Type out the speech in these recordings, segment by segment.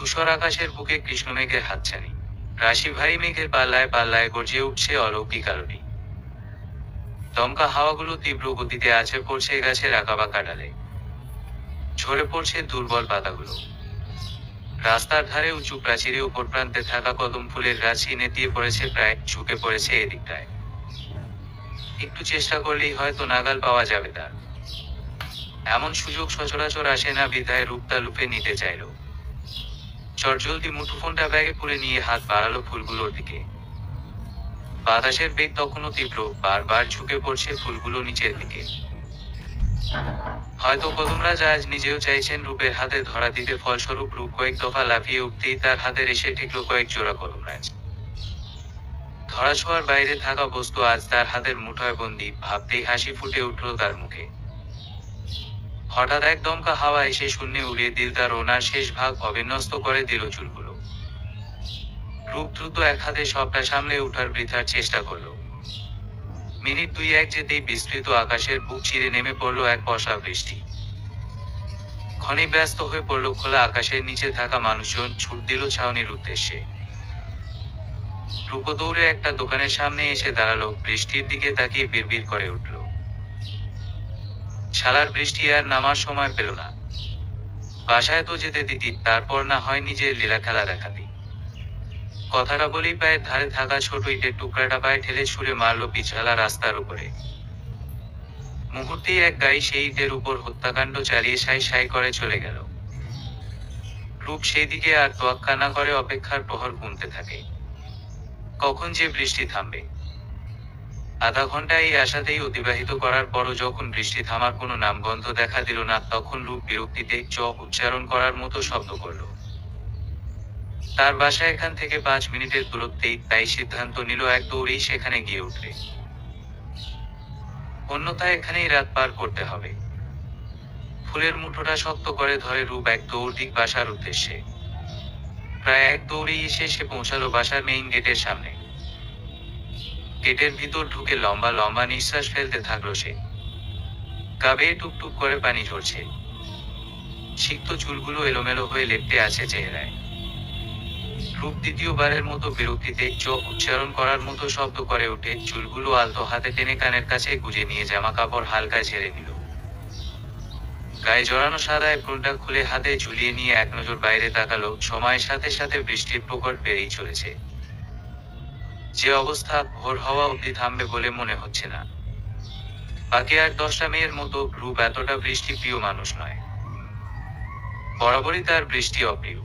ধূসর আকাশের বুকে কৃষ্ণমেঘের হাতছানি। রাশি ভারী মেঘের পাল্লায় পাল্লায় গর্জে উঠছে অলৌকিক আলোটি। দমকা হাওয়াগুলো তীব্র গতিতে আছড়ে পড়ছে গাছের আঁকাবাঁকা ডালে। ঝরে পড়ছে দুর্বল পাতাগুলো। রাস্তার ধারে উঁচু প্রাচীরে উপর প্রান্তে থাকা কদম ফুলের গাছ নেতিয়ে পড়েছে, প্রায় ঝুঁকে পড়েছে এদিকটায়। একটু চেষ্টা করলেই হয়তো নাগাল পাওয়া যাবে তার। এমন সুযোগ সচরাচর আসে না, বিধায় রূপটা লুফে নিতে চাইল। চটজলদি মুঠোফোনটা ব্যাগে পুরে নিয়ে হাত বাড়ালো ফুলগুলোর দিকে। বাতাসের বেগ তখনও তীব্র, বারবার ঝুঁকে পড়ছে ফুলগুলো নিচের দিকে। হয়তো কদমরাজ আজ নিজেও চাইছেন রূপের হাতে ধরা দিতে, ফলস্বরূপ রূপ কয়েক দফা লাফিয়ে উঠতেই তার হাতের এসে ঠেকল কয়েক জোড়া কদমরাজ। ধরাছোঁয়ার বাইরে থাকা বস্তু আজ তার হাতের মুঠোয় বন্দী, ভাবতেই হাসি ফুটে উঠল তার মুখে। হঠাৎ এক দমকা হাওয়া এসে শূন্যে উড়িয়ে দিল তার ওনার শেষ ভাগ, অবিন্যস্ত করে দিল চুলগুলো। রূপ দ্রুত এক হাতে সবটা সামলে উঠার বৃথার চেষ্টা করল। মিনিট দুই এক যেতেই বিস্তৃত আকাশের বুক চিরে নেমে পড়ল এক বর্ষা বৃষ্টি। ক্ষণে ব্যস্ত হয়ে পড়ল খোলা আকাশের নিচে থাকা মানুষজন, ছুট দিল ছাউনির উদ্দেশ্যে। রূপ দৌড়ে একটা দোকানের সামনে এসে দাঁড়ালো, বৃষ্টির দিকে তাকিয়ে বিড়বিড় করে উঠল, শালার বৃষ্টি আর নামার সময় পেল না। বাসায় তো যেতে দিতি, তারপর না হয় নিজের লীলা খেলা দেখাতি। কথাটা বলেই পায়ের ধারে থাকা ছোট ইটের টুকরাটা পায়ে ঠেলে ছুঁড়ে মারল পিছলা রাস্তার উপরে। মুহূর্তেই এক গাড়ি সেই ইটের উপর হত্যাকাণ্ড চালিয়ে সাই সাই করে চলে গেল। রূপ সেই দিকে আর তোয়াক্কা না করে অপেক্ষার প্রহর গুনতে থাকে, কখন যে বৃষ্টি থামবে। আধা ঘন্টা এই আশাতেই অতিবাহিত করার পরও যখন বৃষ্টি থামার কোনো নামগন্ধ দেখা দিল না, তখন রূপ বিরক্তিতে চ উচ্চারণ করার মতো শব্দ করল। তার বাসা এখান থেকে 5 মিনিটের দূরত্বেই, তাই সিদ্ধান্ত নিল এক দৌড়েই সেখানে গিয়ে উঠবে। অন্যথায় এখানেই রাত পার করতে হবে। ফুলের মুঠোটা শক্ত করে ধরে রূপ এক দৌড় দিক বাসার উদ্দেশ্যে। প্রায় এক দৌড়েই এসে সে পৌঁছালো বাসার মেইন গেটের সামনে। গেটের ভিতর ঢুকে লম্বা লম্বা নিঃশ্বাস ফেলতে থাকলো সে। গা বেয়ে টুকটুক করে পানি ঝরছে। সিক্ত চুলগুলো এলোমেলো হয়ে লেপ্টে আছে চেহারায়। রূপ দ্বিতীয়বারের মতো বিরক্তিতে চ উচ্চারণ করার মতো শব্দ করে উঠে চুলগুলো আলতো হাতে টেনে কানের কাছে গুজে নিয়ে জামা কাপড় হালকা ঝেড়ে নিল। গায়ে জড়ানো সাদা এপ্রনটা খুলে হাতে ঝুলিয়ে নিয়ে এক নজর বাইরে তাকালো। সময়ের সাথে সাথে বৃষ্টির প্রকট বেড়েই চলেছে। যে অবস্থা, ভোর হওয়া অবধি থামবে বলে মনে হচ্ছে না। বাকি আর 10টা মেয়ের মতো রূপ এতটা বৃষ্টি প্রিয় মানুষ নয়। বরাবরই তার বৃষ্টি অপ্রিয়।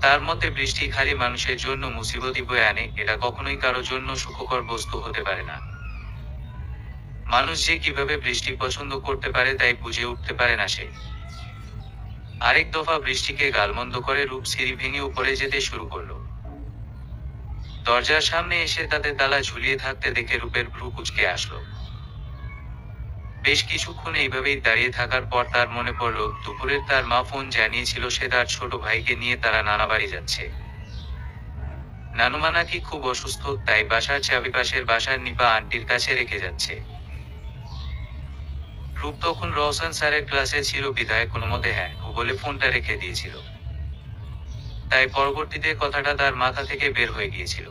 তার মতে বৃষ্টি খালি মানুষের জন্য মুসিবতই বয়ে আনে, এটা কখনোই কারো জন্য সুখকর বস্তু হতে পারে না। মানুষ যে কিভাবে বৃষ্টি পছন্দ করতে পারে তাই বুঝে উঠতে পারে না সে। আরেক দফা বৃষ্টিকে গালমন্দ করে রূপ সিঁড়ি ভেঙে উপরে যেতে শুরু করলো। দরজার সামনে এসে তাতে তালা ঝুলিয়ে থাকতে দেখে রূপের ভ্রু কুঁচকে আসলো। বেশ কিছুক্ষণ এইভাবেই দাঁড়িয়ে থাকার পর তার মনে পড়ল, দুপুরের তার মা ফোন জানিয়েছিল সে তার ছোট ভাইকে নিয়ে তারা নানা বাড়ি যাচ্ছে। নানুমা নাকি খুব অসুস্থ, তাই বাসার চাবি পাশের বাসার নিপা আন্টির কাছে রেখে যাচ্ছে। রূপ তখন রওশন স্যারের ক্লাসে ছিল, বিধায় কোনো মতে হ্যাঁ বলে ফোনটা রেখে দিয়েছিল। তাই পরবর্তীতে কথাটা তার মাথা থেকে বের হয়ে গিয়েছিল।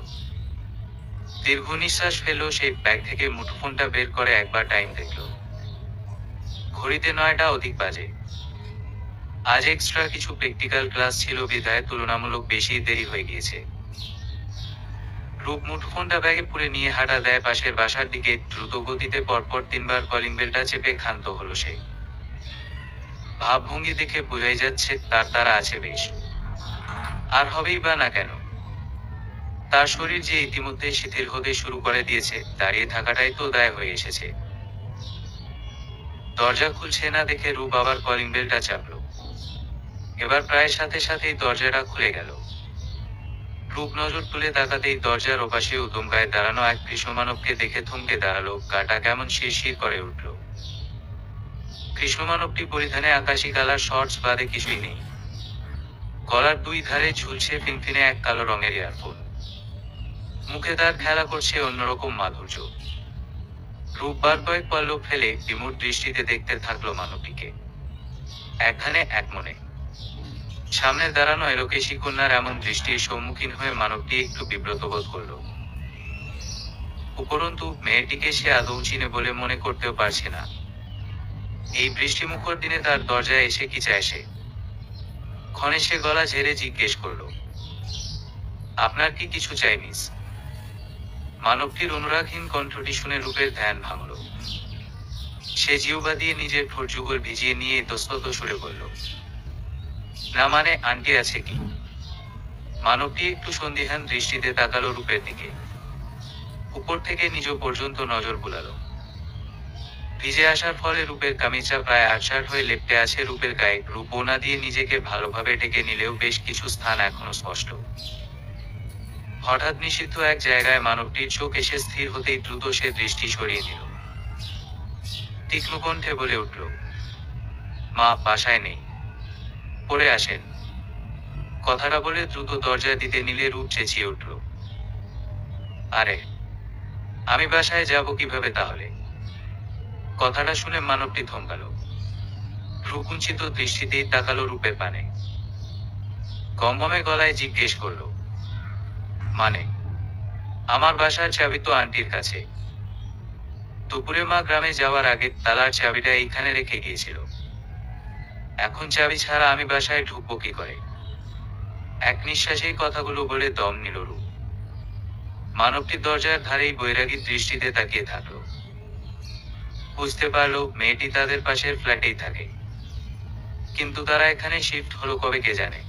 দীর্ঘ নিঃশ্বাস ফেলল সে, ব্যাগ থেকে মুঠোফোনটা বের করে একবার টাইম দেখল। ঘড়িতে 9টা অধিক বাজে। আজ এক্সট্রা কিছু প্র্যাকটিক্যাল ক্লাস ছিল, বিধায় তুলনামূলক বেশি দেরি হয়ে গিয়েছে। রূপ মুঠোফোনটা ব্যাগে পুরে নিয়ে হাঁটা দেয় পাশের বাসার দিকে। দ্রুত গতিতে পরপর 3বার কলিং বেলটা চেপে ক্ষান্ত হলো সে। ভাবভঙ্গি দেখে বোঝাই যাচ্ছে তার তারা আছে বেশ। আর হবেই বা না কেন? তার শরীর যে ইতিমধ্যে শিথিল হতে শুরু করে দিয়েছে, দাঁড়িয়ে থাকাটাই তো দায় হয়ে এসেছে। দরজা খুলছে না দেখে রূপ আবার কলিং বেলটা চাপল। এবার প্রায় সাথে সাথেই দরজাটা খুলে গেল। রূপ নজর তুলে তাকাতেই দরজার ওপাশে উদম গায়ে দাঁড়ানো এক কৃষ্ণমানবকে দেখে থমকে দাঁড়ালো। গাটা কেমন শিরশির করে উঠল। কৃষ্ণমানবটি পরিধানে আকাশি কালার শর্টস বাদে কিছুই নেই। গলার দুই ধারে ঝুলছে ফিনফিনে এক কালো রঙের ইয়ারফোন। মুখে তার খেলা করছে অন্যরকম মাধুর্য। রূপ বার কয়েক পল্লব ফেলে বিমূঢ় দৃষ্টিতে দেখতে থাকলো মানবটিকে। একখানে এক মনে। সামনে দাঁড়ানো এলোকেশী কন্যার এমন দৃষ্টির সম্মুখীন হয়ে মানবটি একটু বিব্রত বোধ করল। উপরন্তু মেয়েটিকে সে আদৌ চিনে বলে মনে করতেও পারছে না। এই বৃষ্টিমুখর দিনে তার দরজায় এসে কি চায় সে? ক্ষণে সে গলা ঝেড়ে জিজ্ঞেস করল, আপনার কি কিছু চাই মিস? মানবটির অনুরাগহীন কণ্ঠটি শুনে রূপের ধ্যান ভাঙল। সে জিহ্বা দিয়ে নিজের ঠোঁট যুগল ভিজিয়ে নিয়ে ইতস্তত সুরে বলল, না মানে আন্টি আছে কি? মানবটি একটু সন্দিহান দৃষ্টিতে তাকালো রূপের দিকে। উপর থেকে নিজ পর্যন্ত নজর বুলালো। ভিজে আসার ফলে রূপের কামিজটা প্রায় আটসাট হয়ে লেপ্টে আছে রূপের গায়ে। রূপ ওনা দিয়ে নিজেকে ভালোভাবে ঢেকে নিলেও বেশ কিছু স্থান এখনো স্পষ্ট। হঠাৎ নিষিদ্ধ এক জায়গায় মানবটির চোখ এসে স্থির হতেই দ্রুত সে দৃষ্টি সরিয়ে নিল। তীক্ষ্ণ কণ্ঠে বলে উঠল, মা বাসায় নেই, পড়ে আসেন। কথাটা বলে দ্রুত দরজা দিতে নিলে রূপ চেঁচিয়ে উঠল, আরে আমি বাসায় যাব কিভাবে তাহলে? কথাটা শুনে মানবটি থমকালো। ভ্রুকুঞ্চিত দৃষ্টিতেই তাকালো রূপের পানে। গমগমে গলায় জিজ্ঞেস করলো, মানে? আমার বাসার চাবি তো আন্টির কাছে। দুপুরে মা গ্রামে যাওয়ার আগে তালার চাবিটা এইখানে রেখে গিয়েছিল। এখন চাবি ছাড়া আমি বাসায় ঢুকবো কি করে? এক নিঃশ্বাসেই কথাগুলো বলে দম নিল রূপ। মানবটি দরজার ধারেই বৈরাগী দৃষ্টিতে তাকিয়ে থাকলো। বুঝতে পারলো মেয়েটি তাদের পাশের ফ্ল্যাটেই থাকে, কিন্তু তারা এখানে শিফট হলো কবে কে জানে।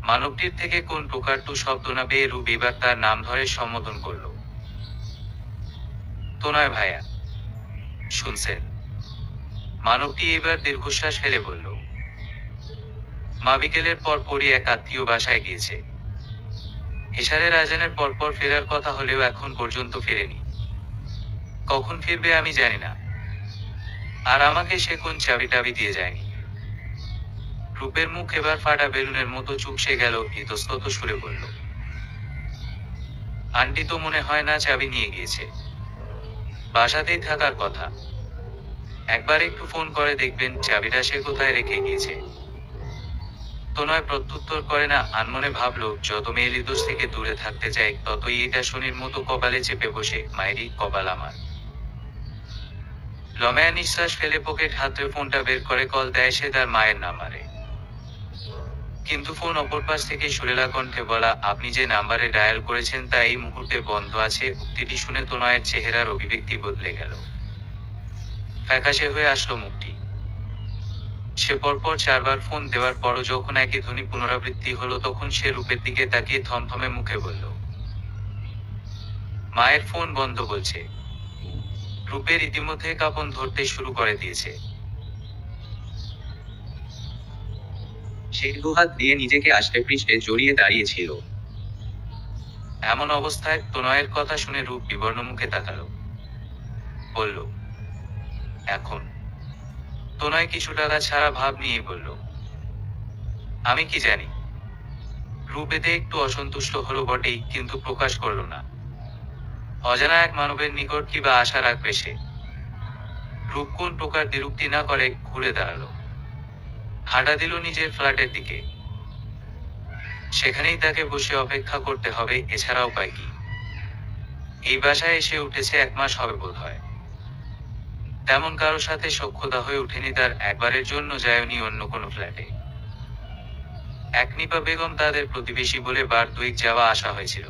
মানবটির থেকে কোন প্রকার টু শব্দ না পেয়ে রূপ এবার তার নাম ধরে সম্বোধন করলো, তোনয় ভাইয়া, শুনছেন? মানবটি এবার দীর্ঘশ্বাস ফেলে বলল, মা বিকেলের পরপরই এক আত্মীয় বাসায় গিয়েছে। এশারের আজানের পরপর ফেরার কথা হলেও এখন পর্যন্ত ফেরেনি। কখন ফিরবে আমি জানি না। আর আমাকে সে কোন চাবি টাবি দিয়ে যায়নি। রূপের মুখ এবার ফাটা বেলুনের মতো চুপসে গেল। ইতস্তত সুরে বলল, আন্টি তো মনে হয় না চাবি নিয়ে গিয়েছে, বাসাতেই থাকার কথা। একবার একটু ফোন করে দেখবেন চাবিটা সে কোথায় রেখে গিয়েছে। তোনয় প্রত্যুত্তর করে না। আনমনে ভাবলো, যত মেয়ে দোষ থেকে দূরে থাকতে চায় ততই এটা শনির মতো কপালে চেপে বসে। মায়েরই কপাল আমার। লম্বা নিঃশ্বাস ফেলে পকেট হাতে ফোনটা বের করে কল দেয় সে তার মায়ের নাম্বারে। কিন্তু ফোন অপর পাশ থেকে সুরেলা কণ্ঠে বলা, আপনি যে নাম্বারে ডায়াল করেছেন তা এই মুহূর্তে বন্ধ আছে। উক্তিটি শুনে তোনয়ের চেহারার অভিব্যক্তি বদলে গেল। ফ্যাকাশে হয়ে আসলো মুখটি। সে পরপর 4 বার ফোন দেওয়ার পরও যখন একই ধ্বনি পুনরাবৃত্তি হলো তখন সে রূপের দিকে তাকিয়ে থমথমে মুখে বলল, মায়ের ফোন বন্ধ বলছে। রূপের ইতিমধ্যে কাঁপন ধরতে শুরু করে দিয়েছে। সে দুহাত দিয়ে নিজেকে আষ্টে পৃষ্ঠে জড়িয়ে দাঁড়িয়েছিল। এমন অবস্থায় তোনয়ের কথা শুনে রূপ বিবর্ণ মুখে তাকালো। বলল, এখন? তোনয় কিছু টাকা ছাড়া ভাব নিয়ে বলল, আমি কি জানি। রূপ এতে একটু অসন্তুষ্ট হলো বটেই, কিন্তু প্রকাশ করল না। অজানা এক মানবের নিকট কি বা আশা রাখবে সে। রূপ কোন প্রকার দ্বিরুক্তি না করে ঘুরে দাঁড়ালো। হাঁটা দিল নিজের ফ্ল্যাটের দিকে। সেখানেই তাকে বসে অপেক্ষা করতে হবে, এছাড়া উপায় কি। এই বাসায় এসে উঠেছে 1 মাস হবে বোধ হয়। তেমন কারো সাথে সখ্যতা হয়ে ওঠেনি তার। একবারের জন্য যায়নি অন্য কোনো ফ্ল্যাটে। একনিপা বেগম তাদের প্রতিবেশী বলে বার 2 যাওয়া আসা হয়েছিল।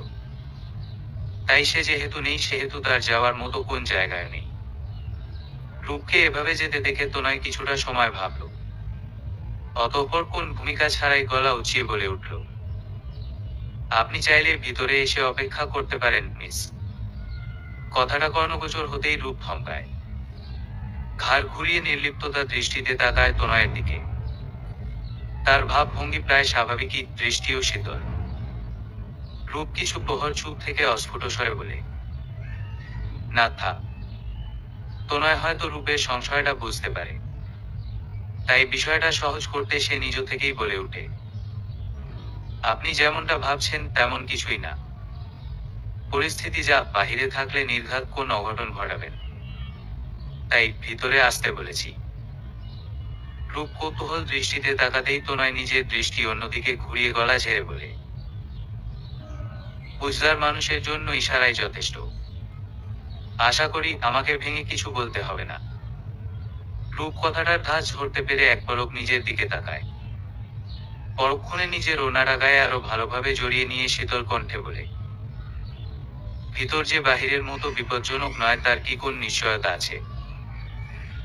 তাই সে যেহেতু নেই সেহেতু তার যাওয়ার মতো কোন জায়গায় নেই। রূপকে এভাবে যেতে দেখে তোনয় কিছুটা সময় ভাবল। অতঃপর কোন ভূমিকা ছাড়াই গলা উঁচিয়ে বলে উঠল, আপনি চাইলে ভিতরে এসে অপেক্ষা করতে পারেন মিস। কথাটা কর্ণগোচর হতেই রূপ থমকায়। ঘাড় ঘুরিয়ে নির্লিপ্ততা দৃষ্টিতে তাকায় তোনয়ের দিকে। তার ভাবভঙ্গি প্রায় স্বাভাবিকই, দৃষ্টিও শীতল। রূপ কিছু প্রহর চুপ থেকে অস্ফুট স্বরে বলে, না থাক। তোনয় হয়তো রূপের সংশয়টা বুঝতে পারে, তাই বিষয়টা সহজ করতে সে নিজ থেকেই বলে ওঠে, আপনি যেমনটা ভাবছেন তেমন কিছুই না। পরিস্থিতি যা, বাহিরে থাকলে নির্ঘাত কোন অঘটন ঘটাবেন, তাই ভিতরে আসতে বলেছি। রূপ কৌতূহল দৃষ্টিতে তাকাতেই তনয় নিজের দৃষ্টি অন্যদিকে ঘুরিয়ে গলা ঝেড়ে বলে, বুঝদার মানুষের জন্য ইশারাই যথেষ্ট। আশা করি আমাকে ভেঙে কিছু বলতে হবে না। রূপ কথাটার ধাঁচ ধরতে পেরে এক পলক নিজের দিকে তাকায়। পরক্ষণে নিজের ওনারা গায়ে আরো ভালোভাবে জড়িয়ে নিয়ে শীতল কণ্ঠে বলে, ভিতর যে বাহিরের মতো বিপজ্জনক নয় তার কি কোন নিশ্চয়তা আছে?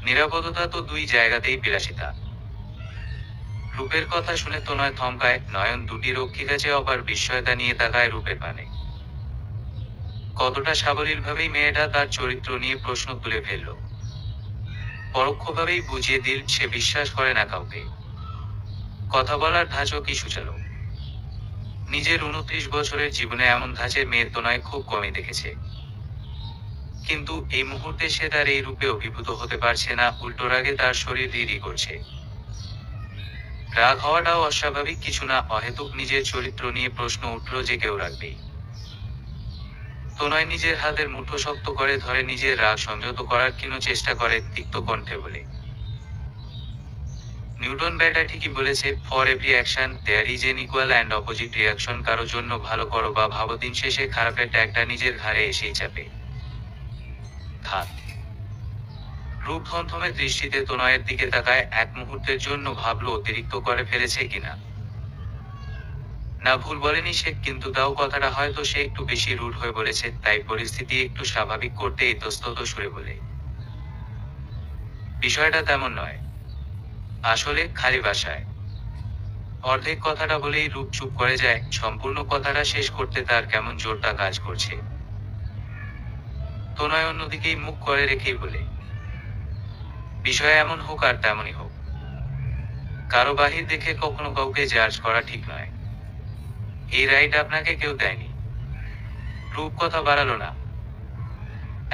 নিরাপদতা তো দুই জায়গাতেই বিলাসিতা। রূপের কথা শুনে তনয় থমকায়, নয়ন দুটি রক্ষী কাছে অপার বিস্ময়তা নিয়ে তাকায় রূপের পানে। কতটা সাবলীলভাবেই মেয়েটা তার চরিত্র নিয়ে প্রশ্ন তুলে ফেলল। পরোক্ষভাবেই বুঝিয়ে দিল সে বিশ্বাস করে না কাউকে। কথা বলার ধাঁচও কি সুচালো। নিজের 29 বছরের জীবনে এমন ধাঁচের মেয়ে তনয় খুব কমই দেখেছে। কিন্তু এই মুহূর্তে সে তার এই রূপে অভিভূত হতে পারছে না, উল্টো রাগে তার শরীর রিরি করছে। রাগ হওয়াটাও অস্বাভাবিক কিছু না, অহেতুক নিজের চরিত্র নিয়ে প্রশ্ন উঠল যে কেউ রাখবেই। তনয় নিজের হাতের মুঠো শক্ত করে ধরে নিজের রাগ সংযত করার ক্ষীণ চেষ্টা করে, তিক্ত কণ্ঠে বলে, নিউটন ব্যাটা ঠিকই বলেছে, for every action there is an equal and opposite reaction. কারো জন্য ভালো করো বা ভাবো, দিন শেষে খারাপের ট্যাগটা নিজের ঘাড়ে এসেই চাপে। থাক। রূপ থমথমে দৃষ্টিতে তনয়ের দিকে তাকায়, এক মুহূর্তের জন্য ভাবলো অতিরিক্ত করে ফেলেছে কিনা। না, ভুল বলেনি সে, কিন্তু তাও কথাটা হয়তো সে একটু বেশি রুড হয়ে বলেছে, তাই পরিস্থিতি একটু স্বাভাবিক করতে ইতস্তত সুরে বলে, বিষয়টা তেমন নয়। আসলে খালি বাসায়। অর্ধেক কথাটা বলেই রূপ চুপ করে যায়, সম্পূর্ণ কথাটা শেষ করতে তার কেমন জোরটা কাজ করছে। তনয় অন্যদিকেই মুখ করে রেখেই বলে, বিষয় এমন হোক আর তেমনই হোক, কারো বাহির দেখে কখনো কাউকে জাজ করা ঠিক নয়। এই রাইট আপনাকে কেউ দেয়নি। রূপ কথা বাড়ালো না।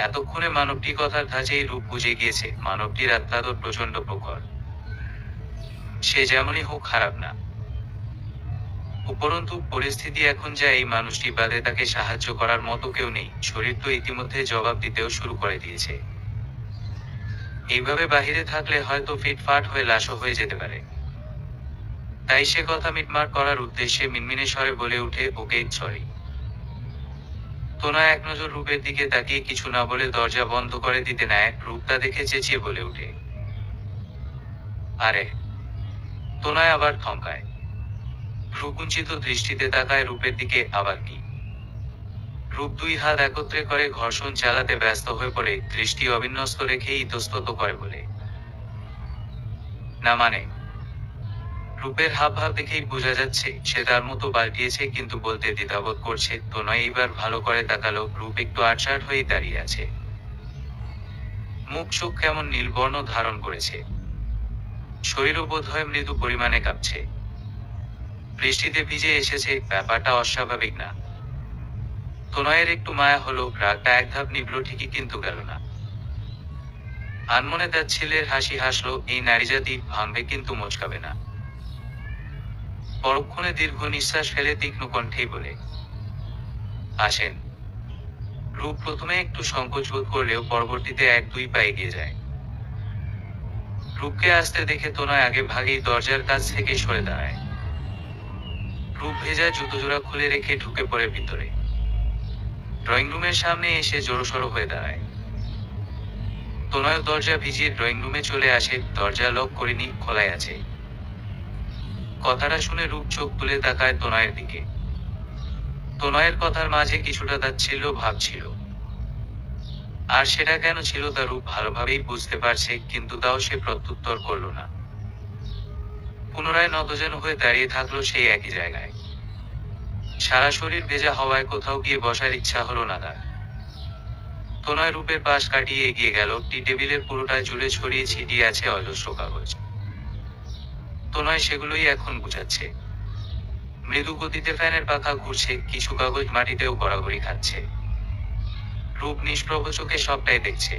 এতক্ষণে মানবটি কথার ধাঁচেই রূপ বুঝে গিয়েছে, মানবটির আত্মা তো প্রচন্ড প্রখর। সে যেমনই হোক খারাপ না। উপরন্তু পরিস্থিতি এখন যা, এই মানুষটি বাদে তাকে সাহায্য করার মতো কেউ নেই। শরীর তো ইতিমধ্যে জবাব দিতেও শুরু করে দিয়েছে। এইভাবে বাহিরে থাকলে হয়তো ফিটফাট হয়ে লাশও হয়ে যেতে পারে। তাই সে কথা মিটমাট করার উদ্দেশ্যে মিনমিনে স্বরে বলে উঠে, ওকে সরি। তনয় এক নজর রূপের দিকে তাকিয়ে কিছু না বলে দরজা বন্ধ করে দিতে নেয়। রূপটা দেখে চেঁচিয়ে বলে উঠে, আরে। তনয় আবার থমকায়। ভ্রুকুঞ্চিত দৃষ্টিতে তাকায় রূপের দিকে, আবার কি? রূপ দুই হাত একত্রে করে ঘর্ষণ চালাতে ব্যস্ত হয়ে পড়ে, দৃষ্টি অবিন্যস্ত রেখেই ইতস্তত করে বলে, না মানে। রূপের হাবভাব দেখেই বোঝা যাচ্ছে সে তার মতো পাল্টিয়েছে, কিন্তু বলতে দ্বিধাবোধ করছে। তনয় এইবার ভালো করে তাকালো, রূপ একটু আটসাট হয়েই দাঁড়িয়ে আছে। মুখ চোখ কেমন নীলবর্ণ ধারণ করেছে। শরীরও বোধ হয় মৃদু পরিমাণে কাঁপছে। বৃষ্টিতে ভিজে এসেছে, ব্যাপারটা অস্বাভাবিক না। তনয়ের একটু মায়া হলো, রাগটা এক ধাপ নিভল ঠিকই, কিন্তু গেল না। আনমনে তার ছেলের হাসি হাসলো, এই নারীজাতি ভাঙবে কিন্তু মচকাবে না। পরক্ষণে দীর্ঘ নিঃশ্বাস ফেলে তীক্ষ্ণ কণ্ঠেই বলে, আসেন। রূপ প্রথমে একটু সংকোচ বোধ করলেও পরবর্তীতে এক দুই পা এগিয়ে যায়। রূপকে আসতে দেখে তনয় আগে ভাগেই দরজার কাছ থেকে সরে দাঁড়ায়। রূপ ভেজা জুতোজোড়া খুলে রেখে ঢুকে পড়ে ভিতরে। ড্রয়িং রুমের সামনে এসে জড়সড় হয়ে দাঁড়ায়। তনয় দরজা ভিজিয়ে ড্রয়িং রুমে চলে আসে, দরজা লক করেনি, খোলাই আছে। কথাটা শুনে রূপ চোখ তুলে তাকায় তনয়ের দিকে। তনয়ের কথার মাঝে কিছুটা তাচ্ছিল্য ভাব ছিল। আর সেটা কেন ছিল তা রূপ ভালোভাবেই বুঝতে পারছে, কিন্তু তাও সে প্রত্যুত্তর করল না। পুনরায় নতজান হয়ে দাঁড়িয়ে থাকলো সেই একই জায়গায়। সারা শরীর ভেজা হওয়ায় কোথাও গিয়ে বসার ইচ্ছা হলো না তার। তনয় রূপের পাশ কাটিয়ে এগিয়ে গেল। টি টেবিলের পুরোটায় জুড়ে ছড়িয়ে ছিটিয়ে আছে অজস্র কাগজ। তনয় সেগুলোই এখন গুছাচ্ছে। মৃদু গতিতে ফ্যানের পাখা ঘুরছে, কিছু কাগজ মাটিতেও গড়াগড়ি খাচ্ছে। রূপ নিষ্প্রভ চোখে সবটাই দেখছে।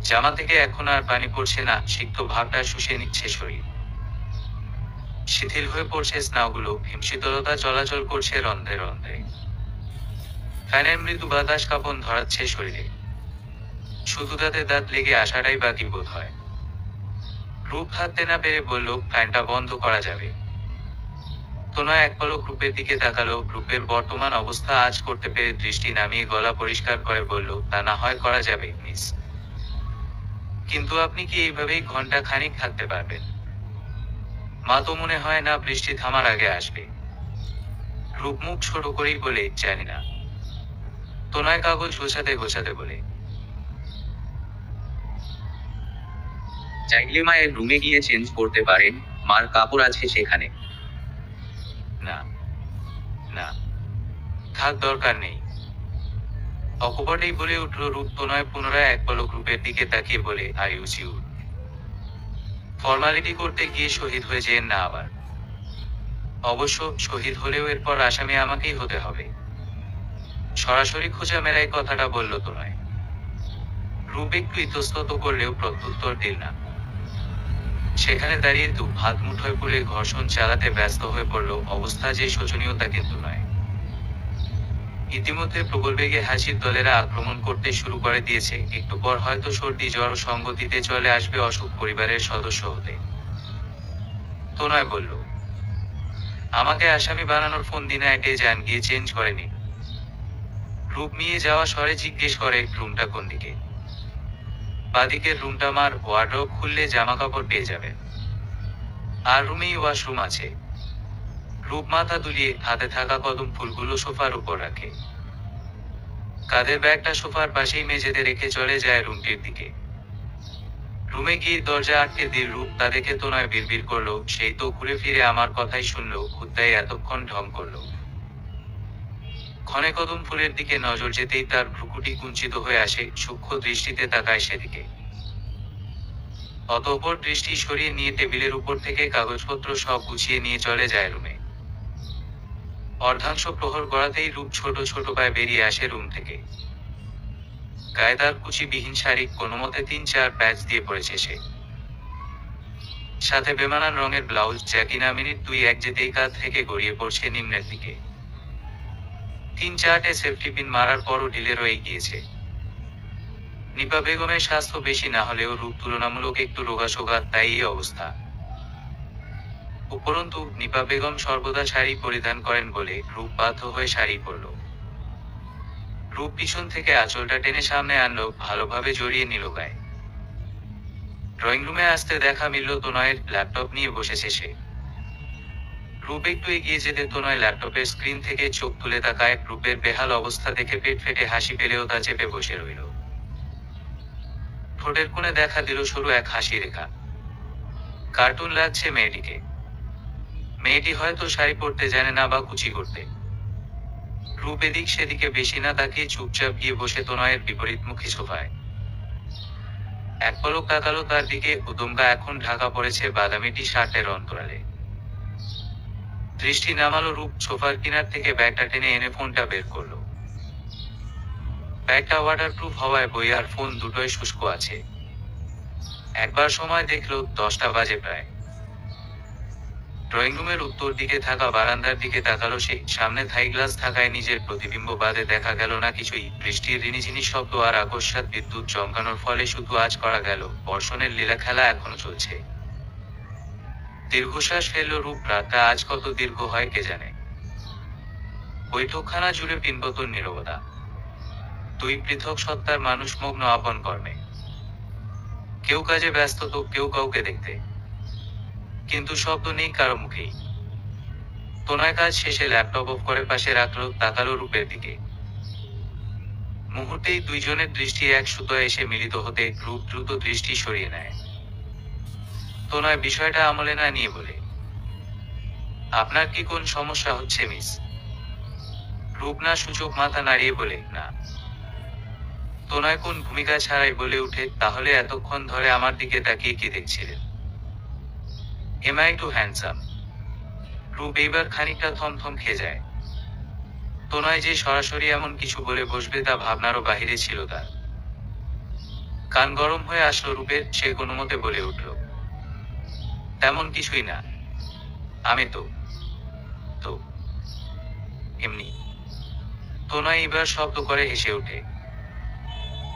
জামা থেকে এখন আর পানি পড়ছে না, সিক্ত ভাবটা শুষে নিচ্ছে শরীর। শিথিল হয়ে পড়ছে স্নায়ুগুলো, হিমশীতলতা চলাচল করছে রন্ধ্রে রন্ধ্রে। ফ্যানের মৃদু বাতাস কাঁপন ধরাচ্ছে শরীরে। শুধু তাতে দাঁত লেগে আসাটাই বাকি বোধ হয়। রূপ থাকতে না পেরে বলল, ফ্যানটা বন্ধ করা যাবে? তনয় এক পলক রূপের দিকে তাকালো। রূপের বর্তমান অবস্থা আজ করতে পেরে দৃষ্টি নামিয়ে গলা পরিষ্কার করে বলল, তা না হয় করা যাবে মিস, কিন্তু আপনি কি এইভাবেই ঘন্টা খানিক থাকতে পারবেন? মা তো মনে হয় না বৃষ্টি থামার আগে আসবে। রূপ মুখ ছোট করেই বলে, জানি না। তনয় কাগজ গোছাতে গোছাতে বলে, চাইলে মায়ের রুমে গিয়ে চেঞ্জ করতে পারেন, মার কাপড় আছে সেখানে। না না, থাক, দরকার নেই। অকপটেই বলে উঠল রূপ। তনয় পুনরায় এক পলক রূপের দিকে তাকিয়ে বলে, আর ইউ শিওর? ফর্মালিটি করতে গিয়ে শহীদ হয়ে যেন না আবার। অবশ্য শহীদ হলেও এরপর আসামি আমাকেই হতে হবে। সরাসরি খোঁজা মেলায় কথাটা বলল তনয়। রূপ একটু ইতস্তত করলেও প্রত্যুত্তর দিল না। সেখানে দাঁড়িয়ে দু হাত মুঠোয় পুরে ঘর্ষণ চালাতে ব্যস্ত হয়ে পড়ল। অবস্থা যে শোচনীয় তা কিন্তু নয়। ইতিমধ্যে প্রবল বেগে হাসির দলেরা আক্রমণ করতে শুরু করে দিয়েছে। একটু পর হয়তো সর্দি জ্বর সঙ্গতিতে চলে আসবে অসুখ পরিবারের সদস্য হতে। তনয় বলল, আমাকে আসামি বানানোর ফোন দিনা এটে যান, গিয়ে চেঞ্জ করেনি। রূপ নিয়ে যাওয়া স্বরে জিজ্ঞেস করে, রুমটা কোন দিকে? বাদিকের রুমটা, মার ওয়ার্ডরোব খুললে জামা কাপড় পেয়ে যাবে। আর রুমেই ওয়াশরুম আছে। রূপ মাথা দুলিয়ে হাতে থাকা কদম ফুলগুলো সোফার উপর রাখে। কাঁধের ব্যাগটা সোফার পাশেই মেঝেতে রেখে চলে যায় রুমটির দিকে। রুমে গিয়ে দরজা আটকে দিয়ে রূপ তা দেখে তনয় বিড়বিড় করলো, সেই তো ঘুরে ফিরে আমার কথাই শুনলো, খুদ্দায় এতক্ষণ ঢং করলো। ক্ষণে কদম ফুলের দিকে নজর যেতেই তার ভ্রুকুটি কুঞ্চিত হয়ে আসে। সূক্ষ্ম দৃষ্টিতে তাকায় সেদিকে। অতঃপর দৃষ্টি সরিয়ে নিয়ে টেবিলের উপর থেকে কাগজপত্র সব গুছিয়ে নিয়ে চলে যায় রুমে। অর্ধাংশ প্রহর গড়াতেই রূপ ছোট ছোট পায়ে বেরিয়ে আসে রুম থেকে। গায়ে তার কুচিবিহীন শাড়ি, কোনোমতে ৩-৪ প্যাচ দিয়ে পড়েছে সে। সাথে বেমানান রঙের ব্লাউজ, যা কিনা মিনিট ২-১ যেতেই কাঁধ থেকে গড়িয়ে পড়ছে নিম্নের দিকে। ৩-৪টে সেফটি পিন মারার পরও ঢিলে রয়ে গিয়েছে। নিপা বেগমের স্বাস্থ্য বেশি না হলেও রূপ তুলনামূলক একটু রোগাসোগা, তাই এই অবস্থা। উপরন্তু নিপা বেগম সর্বদা শাড়ি পরিধান করেন বলে রূপ বাধ্য হয়ে শাড়ি পরল। রূপ পিছন থেকে আঁচলটা টেনে সামনে আনলো, ভালোভাবে জড়িয়ে নিল গায়ে। ড্রয়িং রুমে আসতে দেখা মিলল তনয়ের। ল্যাপটপ নিয়ে বসেছে সে। রূপ একটু এগিয়ে যেতে তনয় ল্যাপটপের স্ক্রিন থেকে চোখ তুলে তাকায়। রূপের বেহাল অবস্থা দেখে পেট ফেটে হাসি পেলেও তা চেপে বসে রইল। ঠোঁটের কোণে দেখা দিল সরু এক হাসি রেখা। কার্টুন লাগছে মেয়েটিকে। মেয়েটি হয়তো শাড়ি পরতে জানে না বা কুচি করতে। রূপ এদিক সেদিকে বেশি না তাকিয়ে চুপচাপ গিয়ে বসে তনয়ের বিপরীতমুখী সোফায়। এক পলক তাকালো তার দিকে। উদমকা এখন ঢাকা পড়েছে বাদামি টি শার্টের অন্তরালে। দৃষ্টি নামালো রূপ। সোফার কিনার থেকে ব্যাগটা টেনে এনে ফোনটা বের করলো। ব্যাগটা ওয়াটারপ্রুফ হওয়ায় বই আর ফোন দুটোই শুষ্ক আছে। একবার সময় দেখলো 10টা বাজে প্রায়। ড্রয়িং রুমের উত্তর দিকে থাকা বারান্দার দিকে তাকালো সে। সামনে থাই গ্লাস থাকায় নিজের প্রতিবিম্ব বাদে দেখা গেল না কিছুই। বৃষ্টির রিনিঝিনি শব্দ আর আকস্মাৎ বিদ্যুৎ চমকানোর ফলে শুধু আজ করা গেল বর্ষণের লীলা খেলা এখনো চলছে। দীর্ঘশ্বাস ফেলল রূপ। রাতটা আজ কত দীর্ঘ হয় কে জানে। বৈঠকখানা জুড়ে পিনপতন নীরবতা। দুই পৃথক সত্তার মানুষ মগ্ন আপন কর্মে। কেউ কাজে ব্যস্ত তো কেউ কাউকে দেখতে। কিন্তু শব্দ নেই কারো মুখেই। তনয় কাজ শেষে ল্যাপটপ অফ করে পাশে রাখলো, তাকালো রূপের দিকে। মুহূর্তেই দুইজনের দৃষ্টি এক সুতোয় এসে মিলিত হতে রূপ দ্রুত দৃষ্টি সরিয়ে নেয়। তনয় বিষয়টা আমলে না নিয়ে বলে, আপনার কি কোন সমস্যা হচ্ছে মিস? রূপ না সূচক মাথা নাড়িয়ে বলে, না। তনয় কোন ভূমিকা ছাড়াই বলে উঠে, তাহলে এতক্ষণ ধরে আমার দিকে তাকিয়ে কি দেখছিলেন? Am I too handsome? রূপ এইবার খানিকটা থমথম খেয়ে যায়। তনয় যে সরাসরি এমন কিছু বলে বসবে তা ভাবনারও বাহিরে ছিল তার। কান গরম হয়ে আসলো রূপের। সে কোনো মতে বলে উঠল, তেমন কিছুই না। আমি তো তো এমনি। তনয় এবার শব্দ করে হেসে ওঠে।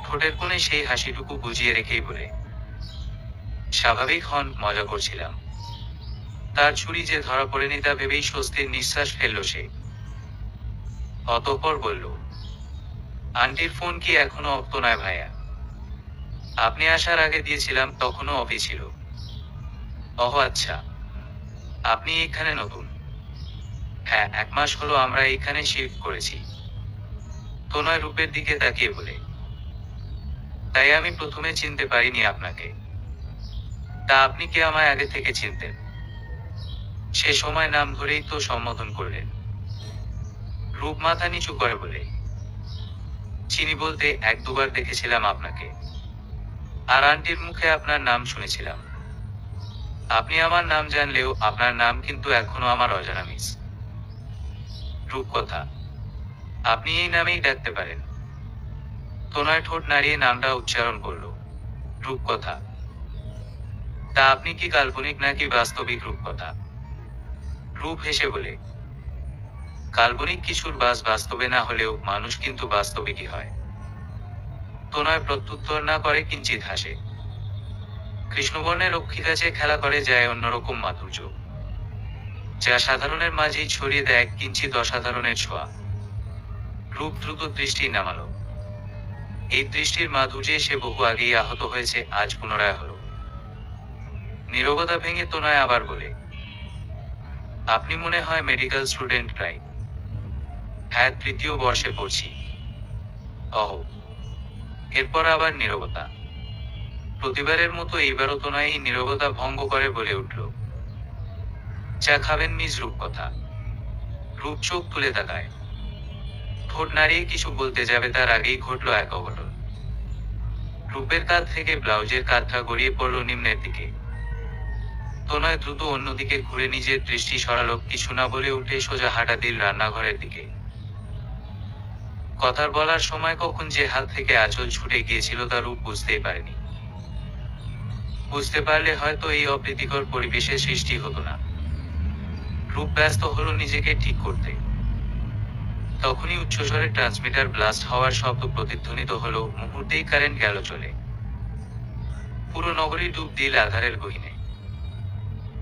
ঠোঁটের কোণে সেই হাসিটুকু বুঝিয়ে রেখেই বলে, স্বাভাবিক হন, মজা করছিলাম। তার ছুরি যে ধরা পড়েনি তা ভেবেই স্বস্তির নিঃশ্বাস ফেলল সে। অতঃপর বলল, আন্টির ফোন কি এখনো অফ তো নয় ভাইয়া? আপনি আসার আগে দিয়েছিলাম, তখনও অফই ছিল। ওহ আচ্ছা, আপনি এখানে নতুন? হ্যাঁ, 1 মাস হলো আমরা এখানে শিফট করেছি। তনয় রূপের দিকে তাকিয়ে বলে, তাই আমি প্রথমে চিনতে পারিনি আপনাকে। তা আপনি কি আমায় আগে থেকে চিনতেন? সে সময় নাম ধরেই তো সম্বোধন করলেন। রূপ মাথা নিচু করে বলে, চিনি বলতে 1-2 বার দেখেছিলাম আপনাকে, আর আন্টির মুখে আপনার নাম শুনেছিলাম। আপনি আমার নাম জানলেও আপনার নাম কিন্তু এখনো আমার অজানা মিস। রূপকথা, আপনি এই নামেই ডাকতে পারেন। তনয় ঠোঁট নাড়িয়ে নামটা উচ্চারণ করল, রূপকথা। তা আপনি কি কাল্পনিক নাকি বাস্তবিক রূপকথা? রূপ হেসে বলে, কাল্পনিক কিছুর বাস্তবে না হলেও মানুষ কিন্তু বাস্তবিকই হয়। তনয় প্রত্যুত্তর না করে কিঞ্চিত হাসে। কৃষ্ণবর্ণের রক্ষী গাছে খেলা করে যায় অন্যরকম মাধুর্য, যা সাধারণের মাঝেই ছড়িয়ে দেয় কিঞ্চিত অসাধারণের ছোঁয়া। রূপ দ্রুত দৃষ্টি নামালো। এই দৃষ্টির মাধুর্যে সে বহু আগেই আহত হয়েছে, আজ পুনরায় হলো। নীরবতা ভেঙে তনয় আবার বলে, আপনি মনে হয় মেডিকেল স্টুডেন্ট, রাইট? হ্যাঁ, 3য় বর্ষে পড়ছি। অহ। এরপর আবার নীরবতা। প্রতিবারের মতো এইবারও তনয় এই নীরবতা ভঙ্গ করে বলে উঠল, চা খাবেন মিস রূপকথা? রূপ চোখ তুলে তাকায়। ঠোঁট নাড়িয়ে কিছু বলতে যাবে তার আগেই ঘটল এক অঘটন। রূপের কাঁধ থেকে ব্লাউজের কাঁধটা গড়িয়ে পড়ল নিম্নের দিকে। তনয় দ্রুত অন্যদিকে ঘুরে নিজের দৃষ্টি সরালো, কিছু না বলে উঠে সোজা হাঁটা দিল রান্নাঘরের দিকে। কথার বলার সময় কখন যে হাত থেকে আঁচল ছুটে গিয়েছিল তা রূপ বুঝতেই পারেনি। বুঝতে পারলে হয়তো এই অপ্রীতিকর পরিবেশের সৃষ্টি হতো না। রূপ ব্যস্ত হলো নিজেকে ঠিক করতে। তখনই উচ্চস্বরে ট্রান্সমিটার ব্লাস্ট হওয়ার শব্দ প্রতিধ্বনিত হলো, মুহূর্তেই কারেন্ট গেল চলে। পুরো নগরী ডুব দিল আধারের গহীনে।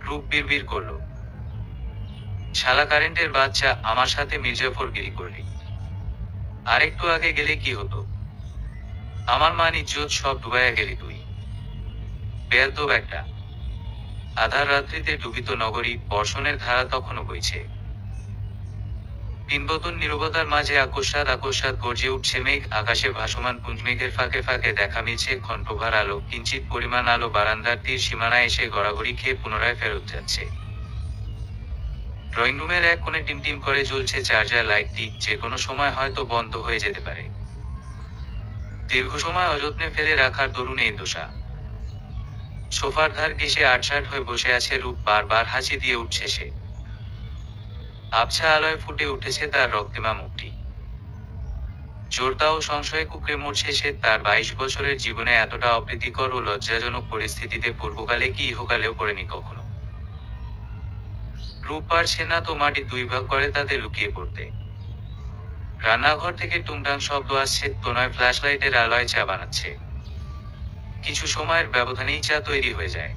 রূপ বিড়বিড় করল, শালা কারেন্টের বাচ্চা, আমার সাথে মির্জাফরগিরি করলি। আর একটু আগে গেলে কি হতো? আমার মান ইজ্জত সব ডুবাইয়া গেলি তুই। বেয়াদব একটা। আধার রাত্রিতে ডুবিত নগরী, বর্ষণের ধারা তখনও বইছে। পিনবতন নীরবতার মাঝে আকস্মাৎ আকস্মাৎ গর্জে উঠছে মেঘ। আকাশে ভাসমান পুঞ্জমেঘের ফাঁকে ফাঁকে দেখা মিলছে ঘণ্টভার আলো। কিঞ্চিত পরিমাণ আলো বারান্দার তীর সীমানায় এসে গড়াগড়ি খেয়ে পুনরায় ফেরত যাচ্ছে। ড্রয়িং রুমের এক কোণে টিমটিম করে জ্বলছে চার্জার লাইটটি, যে কোনো সময় হয়তো বন্ধ হয়ে যেতে পারে। দীর্ঘ সময় অযত্নে ফেলে রাখার দরুন এই দোষা। সোফার ধার ঘেঁষে আটসাট হয়ে বসে আছে রূপ, বারবার হাসি দিয়ে উঠছে সে। আবছা আলোয় ফুটে উঠেছে তার রক্তিমা মুখটি। জোরতা ও সংশয়ে কুকড়ে মরছে সে। তার 22 বছরের জীবনে এতটা অপ্রীতিকর ও লজ্জাজনক পরিস্থিতিতে পূর্বকালে কি ইহকালেও পড়েনি কখনো। রূপ পারছে না তো মাটি 2 ভাগ করে তাতে লুকিয়ে পড়তে। রান্নাঘর থেকে টুংটাং শব্দ আসছে। তনয় ফ্ল্যাশ লাইটের আলোয় চা বানাচ্ছে। কিছু সময়ের ব্যবধানেই চা তৈরি হয়ে যায়।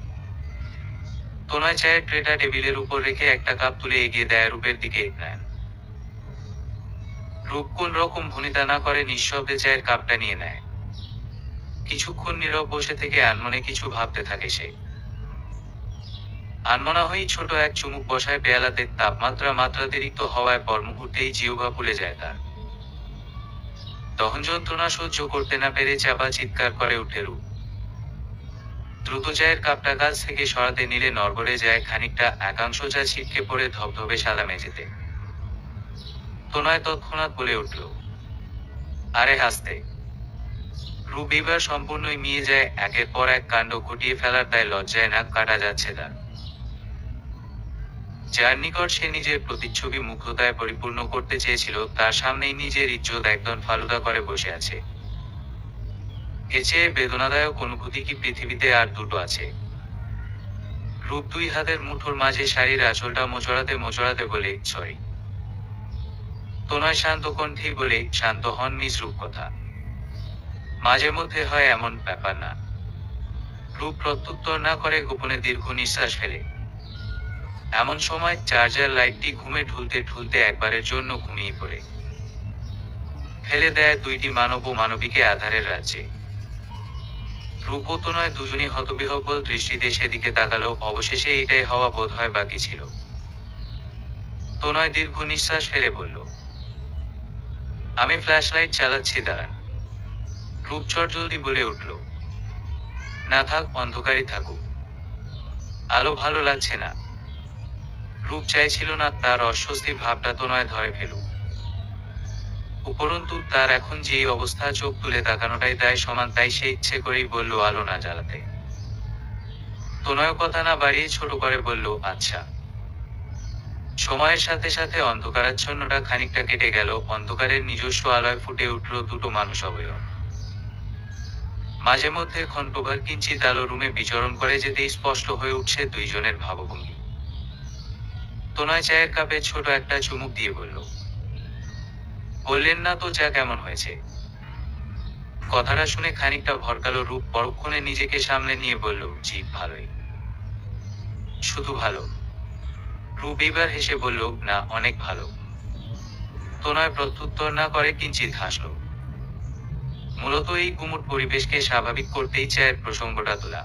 তনয় চায়ের ট্রেটা টেবিলের উপর রেখে একটা কাপ তুলে এগিয়ে দেয় রূপের দিকে। নেন। রূপ কোন রকম ভনিতা না করে নিঃশব্দে চায়ের কাপটা নিয়ে নেয়। কিছুক্ষণ নীরব বসে থেকে আনমনে কিছু ভাবতে থাকে সে। আনমনা হয়েই ছোট এক চুমুক বসায় পেয়ালাতে। তাপমাত্রা মাত্রাতিরিক্ত হওয়ায় পর মুহূর্তেই জিহ্বা ফুলে যায় তার। দহন যন্ত্রণা সহ্য করতে না পেরে চাপা চিৎকার করে উঠে রূপ। দ্রুত চায়ের কাপটা গাছ থেকে সরাতে নিলে নড়বড়ে যায় খানিকটা, একাংশ চা ছিটকে পড়ে ধবধবে সাদা মেঝেতে। তনয় তৎক্ষণাৎ বলে উঠল, আরে হাসতে। রূপ এবার সম্পূর্ণই মিয়ে যায়। একের পর এক কাণ্ড ঘটিয়ে ফেলার দায় লজ্জায় নাক কাটা যাচ্ছে তার। যার নিকট সে নিজের প্রতিচ্ছবি মুগ্ধতায় পরিপূর্ণ করতে চেয়েছিল, তার সামনেই নিজের ইজ্জত একদম ফালুদা করে বসে আছে। এ চেয়ে বেদনাদায়ক অনুভূতি কি পৃথিবীতে আর দুটো আছে? রূপ 2 হাতের মুঠোর মাঝে শাড়ির আঁচলটা মোচড়াতে মোচড়াতে বলে, সরি। তনয় শান্ত কণ্ঠেই বলে, শান্ত হন মিস রূপকথা। মাঝে মধ্যে হয় এমন, ব্যাপার না। রূপ প্রত্যুত্তর না করে গোপনে দীর্ঘ নিঃশ্বাস ফেলে। এমন সময় চার্জার লাইটটি ঘুমে ঢুলতে ঢুলতে একবারের জন্য ঘুমিয়ে পড়ে। ফেলে দেয় দুইটি মানব ও মানবীকে আধারের রাজ্যে। রূপ ও তনয় দুজনই হতবিহ্বল দৃষ্টিতে সেদিকে তাকালো। অবশেষে এটাই হওয়া বোধ হয় বাকি ছিল। তনয় দীর্ঘ নিঃশ্বাস ফেলে বলল, আমি ফ্ল্যাশ লাইট চালাচ্ছি, দাঁড়ান। রূপ চটজলদি বলে উঠল, না থাক, অন্ধকারই থাকুক, আলো ভালো লাগছে না। রূপ চাইছিল না তার অস্বস্তি ভাবটা তনয় ধরে ফেলুক। উপরন্তু তার এখন যেই অবস্থা, চোখ তুলে তাকানোটাই দায় সমান, তাই সে ইচ্ছে করেই বলল আলো না জ্বালাতে। তনয় কথা না বাড়িয়ে ছোট করে বলল, আচ্ছা। সময়ের সাথে সাথে অন্ধকারাচ্ছন্নটা খানিকটা কেটে গেল। অন্ধকারের নিজস্ব আলোয় ফুটে উঠল দুটো মানুষ অবয়ব। মাঝে মধ্যে ক্ষণপ্রভার কিঞ্চিত আলো রুমে বিচরণ করে যেতেই স্পষ্ট হয়ে উঠছে দুইজনের ভাবভঙ্গি। তনয় চায়ের কাপে ছোট একটা চুমুক দিয়ে বলল, বললেন না তো চা কেমন হয়েছে? কথাটা শুনে খানিকটা ভরকালো রূপ। পরক্ষণে নিজেকে সামলে নিয়ে বলল, জি ভালোই। শুধু ভালো? রূপ এবার হেসে বলল, না, অনেক ভালো। তনয় প্রত্যুত্তর না করে কিঞ্চিত হাসল। মূলত এই গুমুট পরিবেশকে স্বাভাবিক করতেই চায়ের প্রসঙ্গটা তোলা।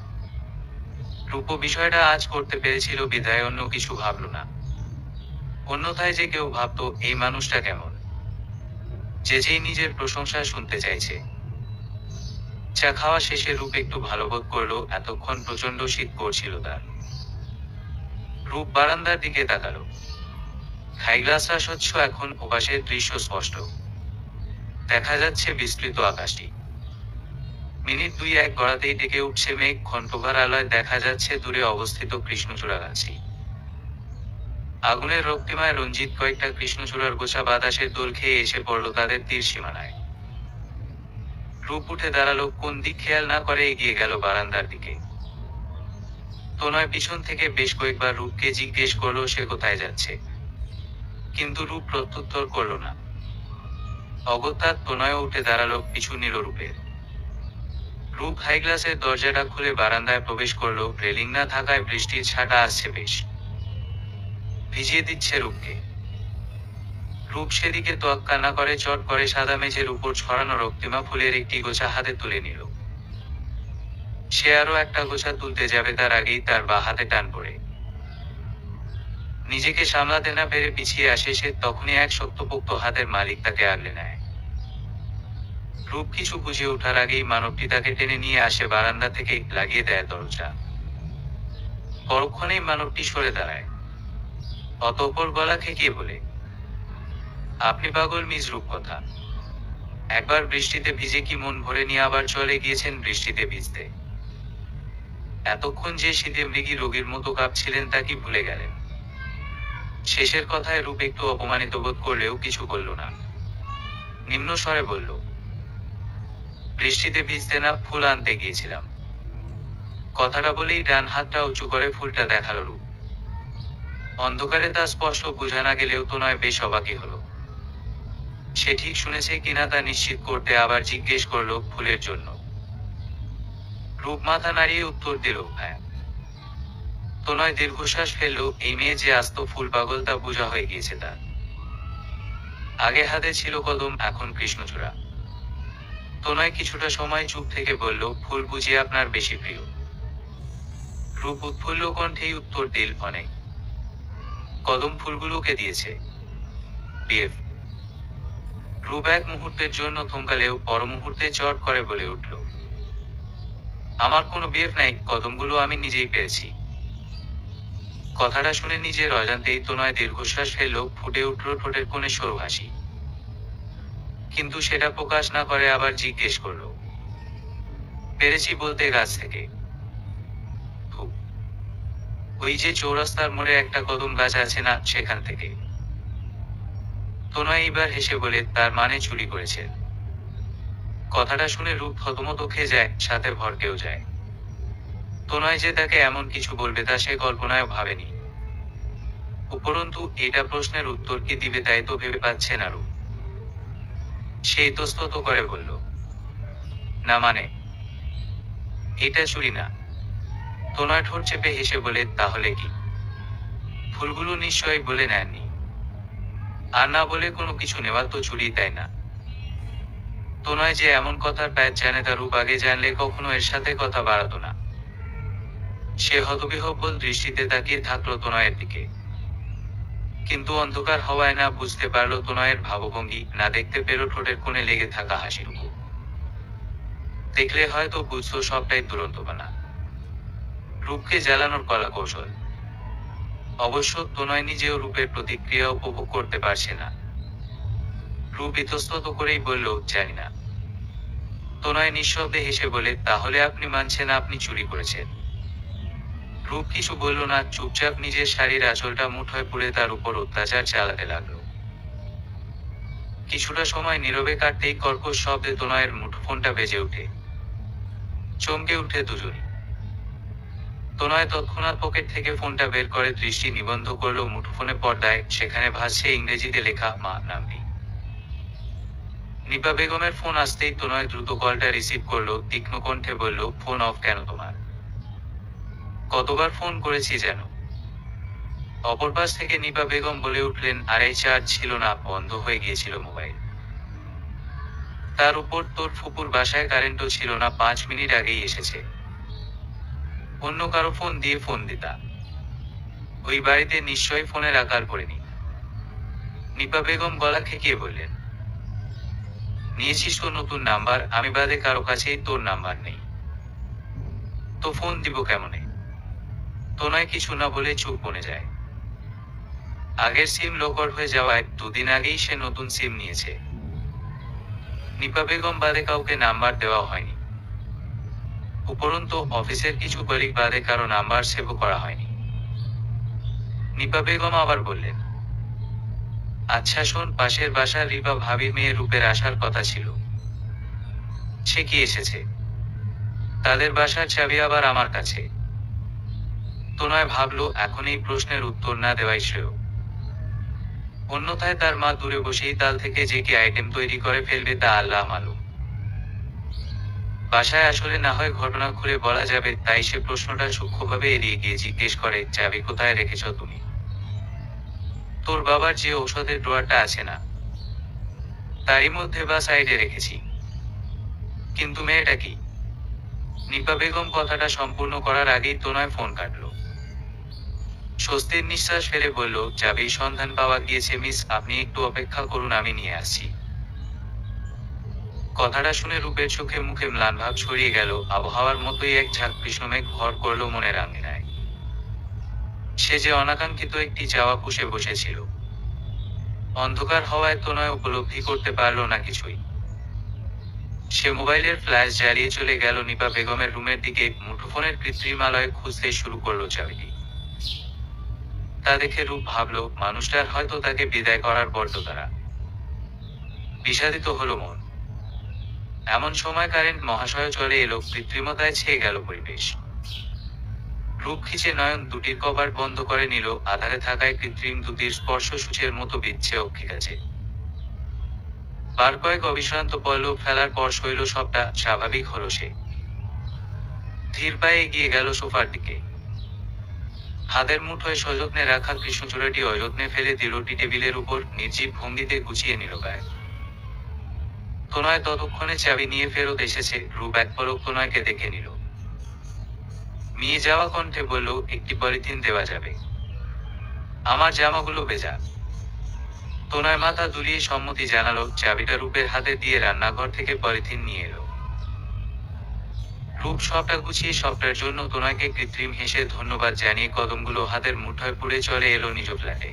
রূপ বিষয়টা আজ করতে পেরেছিল বিধায় অন্য কিছু ভাবল না। অন্যথায় যে কেউ ভাবত, এই মানুষটা কেমন, যে যেই নিজের প্রশংসা শুনতে চাইছে। চা খাওয়া শেষে রূপ একটু ভালো বোধ করলো। এতক্ষণ প্রচন্ড শীত করছিল তার। রূপ বারান্দার দিকে তাকালো। খাইগ্লাসটা স্বচ্ছ এখন, ওপাশের দৃশ্য স্পষ্ট। দেখা যাচ্ছে বিস্তৃত আকাশটি। মিনিট দুই এক গড়াতেই ডেকে উঠছে মেঘ। ক্ষণপ্রভার আলোয় দেখা যাচ্ছে দূরে অবস্থিত কৃষ্ণচূড়া গাছটি। আগুনের রক্তিমায় রঞ্জিত কয়েকটা কৃষ্ণচূড়ার গোছা বাতাসের দোল খেয়ে এসে পড়ল তাদের তীর সীমানায়। রূপ উঠে দাঁড়ালো, কোন দিক খেয়াল না করে এগিয়ে গেল বারান্দার দিকে। তনয় পিছন থেকে বেশ কয়েকবার রূপকে জিজ্ঞেস করলো সে কোথায় যাচ্ছে, কিন্তু রূপ প্রত্যুত্তর করল না। অগত্যা তনয় উঠে দাঁড়ালো, পিছু নিল রূপের। রূপ হাই গ্লাসের দরজাটা খুলে বারান্দায় প্রবেশ করলো। রেলিং না থাকায় বৃষ্টির ছাঁটা আসছে বেশ, ভিজিয়ে দিচ্ছে রূপকে। রূপ সেদিকে তোয়াক্কা না করে চট করে সাদা মেঝের উপর ছড়ানো রক্তিমা ফুলের একটি গোছা হাতে তুলে নিল। সে আরো একটা গোছা তুলতে যাবে, তার আগেই তার বা হাতে টান পড়ে। নিজেকে সামলাতে না পেরে পিছিয়ে আসে সে। তখনই এক শক্তপোক্ত হাতের মালিক তাকে আগলে নেয়। রূপ কিছু বুঝে ওঠার আগেই মানবটি তাকে টেনে নিয়ে আসে বারান্দা থেকে, লাগিয়ে দেয় দরজা। পরক্ষণেই মানবটি সরে দাঁড়ায়। অতঃপর গলা খেকিয়ে বলে, আপনি পাগল মিস রূপকথা। একবার বৃষ্টিতে ভিজে কি মন ভরে নিয়ে আবার চলে গিয়েছেন বৃষ্টিতে ভিজতে? এতক্ষণ যে শীতে মৃগী রোগীর মতো কাঁপছিলেন তা কি ভুলে গেলেন? শেষের কথায় রূপ একটু অপমানিত বোধ করলেও কিছু বলল না। নিম্ন স্বরে বলল, বৃষ্টিতে ভিজতে না, ফুল আনতে গিয়েছিলাম। কথাটা বলেই ডান হাতটা উঁচু করে ফুলটা দেখালো রূপ। অন্ধকারে তা স্পষ্ট বোঝা না গেলেও তনয় বেশ অবাকই হলো। সে ঠিক শুনেছে কিনা তা নিশ্চিত করতে আবার জিজ্ঞেস করলো, ফুলের জন্য? রূপ মাথা নাড়িয়ে উত্তর দিল, হ্যাঁ। তনয় দীর্ঘশ্বাস ফেলল। এই মেয়ে যে আস্ত ফুল পাগল তা বোঝা হয়ে গিয়েছে তার। আগে হাতে ছিল কদম, এখন কৃষ্ণচূড়া। তনয় কিছুটা সময় চুপ থেকে বলল, ফুল বুঝি আপনার বেশি প্রিয়? রূপ উৎফুল্ল কণ্ঠেই উত্তর দিল, অনেক। কদম ফুলগুলোকে দিয়েছে বিএফ। রূপ এক মুহূর্তের জন্য থমকালেও পর মুহূর্তে চট করে বলে উঠল, আমার কোনো বিএফ নাই, কদমগুলো আমি নিজেই পেয়েছি। কথাটা শুনে নিজের অজান্তেই তনয় দীর্ঘশ্বাস ফেলল। ফুটে উঠল ঠোঁটের কোণে সরু হাসি, কিন্তু সেটা প্রকাশ না করে আবার জিজ্ঞেস করল, পেরেছি বলতে গাছ থেকে? ওই যে চৌরাস্তার মোড়ে একটা কদম গাছ আছে না, সেখান থেকে। তনয় এবার হেসে বলে, তার মানে চুরি করেছেন? কথাটা শুনে রূপ থতমত খেয়ে যায়, সাথে ভড়কেও যায়। তনয় যে তাকে এমন কিছু বলবে তা সে কল্পনায় ভাবেনি। উপরন্তু এটা প্রশ্নের উত্তর কি দিবে তাই তো ভেবে পাচ্ছে না রূপ। সে ইতস্তত করে বলল, না মানে, এটা চুরি না। তনয় ঠোঁট চেপে হেসে বলে, তাহলে কি ফুলগুলো নিশ্চয়ই বলে নেননি? আর না বলে কোনো কিছু নেওয়া তো চুরি, তাই না? তনয় যে এমন কথার প্যাচ জানে তা রূপ আগে জানলে কখনো এর সাথে কথা বাড়াতো না। সে হতবিহ্বল দৃষ্টিতে তাকিয়ে থাকলো তনয়ের দিকে, কিন্তু অন্ধকার হওয়ায় না বুঝতে পারলো তনয়ের ভাবভঙ্গি, না দেখতে পেল ঠোঁটের কোণে লেগে থাকা হাসিটুকু। দেখলে হয়তো বুঝতো সবটাই দুরন্ত বানা, রূপকে জ্বালানোর কলা কৌশল। অবশ্য তনয় নিজেও রূপের প্রতিক্রিয়া উপভোগ করতে পারছে না। রূপ ইতস্তত করেই বলল, জানি না। তনয় নিঃশব্দে হেসে বলে, তাহলে আপনি মানছেন আপনি চুরি করেছেন? রূপ কিছু বলল না, চুপচাপ নিজের শাড়ির আঁচলটা মুঠোয় পুরে তার উপর অত্যাচার চালাতে লাগলো। কিছুটা সময় নীরবে কাটতেই কর্কশ শব্দে তনয়ের মুঠোফোনটা বেজে ওঠে। চমকে উঠে দুজনই। তনয় তৎক্ষণাৎ পকেট থেকে ফোনটা বের করে দৃষ্টি নিবন্ধ করলো মুঠোফোনে পর্দায়, সেখানে ভাসছে ইংরেজিতে লেখা মা নামটি। নিপা বেগমের ফোন আসতেই তনয় দ্রুত কলটা রিসিভ করলো, তীক্ষ্ণ কণ্ঠে বলল, ফোন অফ কেন তোমার? কতবার ফোন করেছি যেন? অপর পাশ থেকে নিপা বেগম বলে উঠলেন, আরে চার্জ ছিল না, বন্ধ হয়ে গিয়েছিল মোবাইল। তার উপর তোর ফুপুর বাসায় কারেন্টও ছিল না, 5 মিনিট আগেই এসেছে। অন্য কারো ফোন দিয়ে ফোন দিতা, ওই বাড়িতে নিশ্চয়ই ফোনের আকার করেনি। নিপা বেগম গলা খেকিয়ে বললেন, নিয়েছিস তো নতুন নাম্বার, আমি বাদে কারো কাছেই তোর নাম্বার নেই, তো ফোন দিব কেমনে? তনয় কিছু না বলে চুপ বনে যায়। আগের সিম লকড হয়ে যাওয়ায় 2 দিন আগেই সে নতুন সিম নিয়েছে। নিপা বেগম বাদে কাউকে নাম্বার দেওয়া হয়নি। উপরন্তু অফিসের কিছু কলিগ বাদে কারো নাম্বার সেভও করা হয়নি। নিপা বেগম আবার বললেন, আচ্ছা শোন, পাশের বাসার রিপা ভাবি মেয়ে রূপের আসার কথা ছিল, সে কি এসেছে? তাদের বাসার চাবি আবার আমার কাছে। তনয় ভাবলো, এখন এই প্রশ্নের উত্তর না দেওয়াই শ্রেয়। অন্যথায় তার মা দূরে বসেই তাল থেকে যে কি আইটেম তৈরি করে ফেলবে তা আল্লাহ মালুম। বাসায় আসলে না হয় ঘটনা খুলে বলা যাবে, তাই সে প্রশ্নটা সূক্ষ্মভাবে এড়িয়ে গিয়ে জিজ্ঞেস করে, চাবি কোথায় রেখেছ তুমি? তোর বাবার যে ঔষধের ড্রয়ারটা আছে না, তারই মধ্যে বা সাইডে রেখেছি। কিন্তু মেয়েটা কি? নিপা বেগম কথাটা সম্পূর্ণ করার আগেই তনয় ফোন কাটলো। স্বস্তির নিঃশ্বাস ফেলে বলল, চাবির সন্ধান পাওয়া গিয়েছে মিস, আপনি একটু অপেক্ষা করুন, আমি নিয়ে আসছি। কথাটা শুনে রূপের চোখে মুখে ম্লান ভাব ছড়িয়ে গেল, আবহাওয়ার মতোই এক ঝাঁক কৃষ্ণমেঘ ভর করলো মনের আঙিনায়। সে যে অনাকাঙ্ক্ষিত একটি চাওয়া পুষে বসেছিল। অন্ধকার হওয়ায় তনয় উপলব্ধি করতে পারল না কিছুই। সে মোবাইলের ফ্ল্যাশ জ্বালিয়ে চলে গেল নিপা বেগমের রুমের দিকে, মুঠোফোনের কৃত্রিম আলোয় খুঁজতে শুরু করলো চাবিটি। তা দেখে রূপ ভাবল, মানুষটার হয়তো তাকে বিদায় করার বড্ড তাড়া। বিষাদিত হলো মন। এমন সময় কারেন্ট মহাশয় চলে এলো, কৃত্রিমতায় ছেয়ে গেল পরিবেশ। রূপ খিচে নয়ন দুটির কভার বন্ধ করে নিল, আধারে থাকায় কৃত্রিম দুটির স্পর্শ সূচের মতো বিচ্ছে অক্ষি কাছে। বার কয়েক অবিশ্রান্ত পল্লব ফেলার পর শৈল সবটা স্বাভাবিক হলো সে। ধীর পায়ে এগিয়ে গেল সোফার দিকে। হাতের মুঠোয় সযত্নে রাখা কৃষ্ণচূড়াটি অযত্নে ফেলে দিল টি টেবিলের উপর, নির্জীব ভঙ্গিতে গুছিয়ে নিল গায়ে। তনয় ততক্ষণে চাবি নিয়ে ফেরত এসেছে। রূপ এক পলক তনয়কে দেখে নিল, মিয়ে যাওয়া কণ্ঠে বলল, একটি পলিথিন দেওয়া যাবে? আমার জামাগুলো ভেজা। তনয় মাথা দুলিয়ে সম্মতি জানালো, চাবিটা রূপের হাতে দিয়ে রান্নাঘর থেকে পলিথিন নিয়ে এলো। রূপ সবটা গুছিয়ে সবটার জন্য তনয়কে কৃত্রিম হেসে ধন্যবাদ জানিয়ে কদমগুলো হাতের মুঠোয় পুড়ে চলে এলো নিজ ফ্ল্যাটে।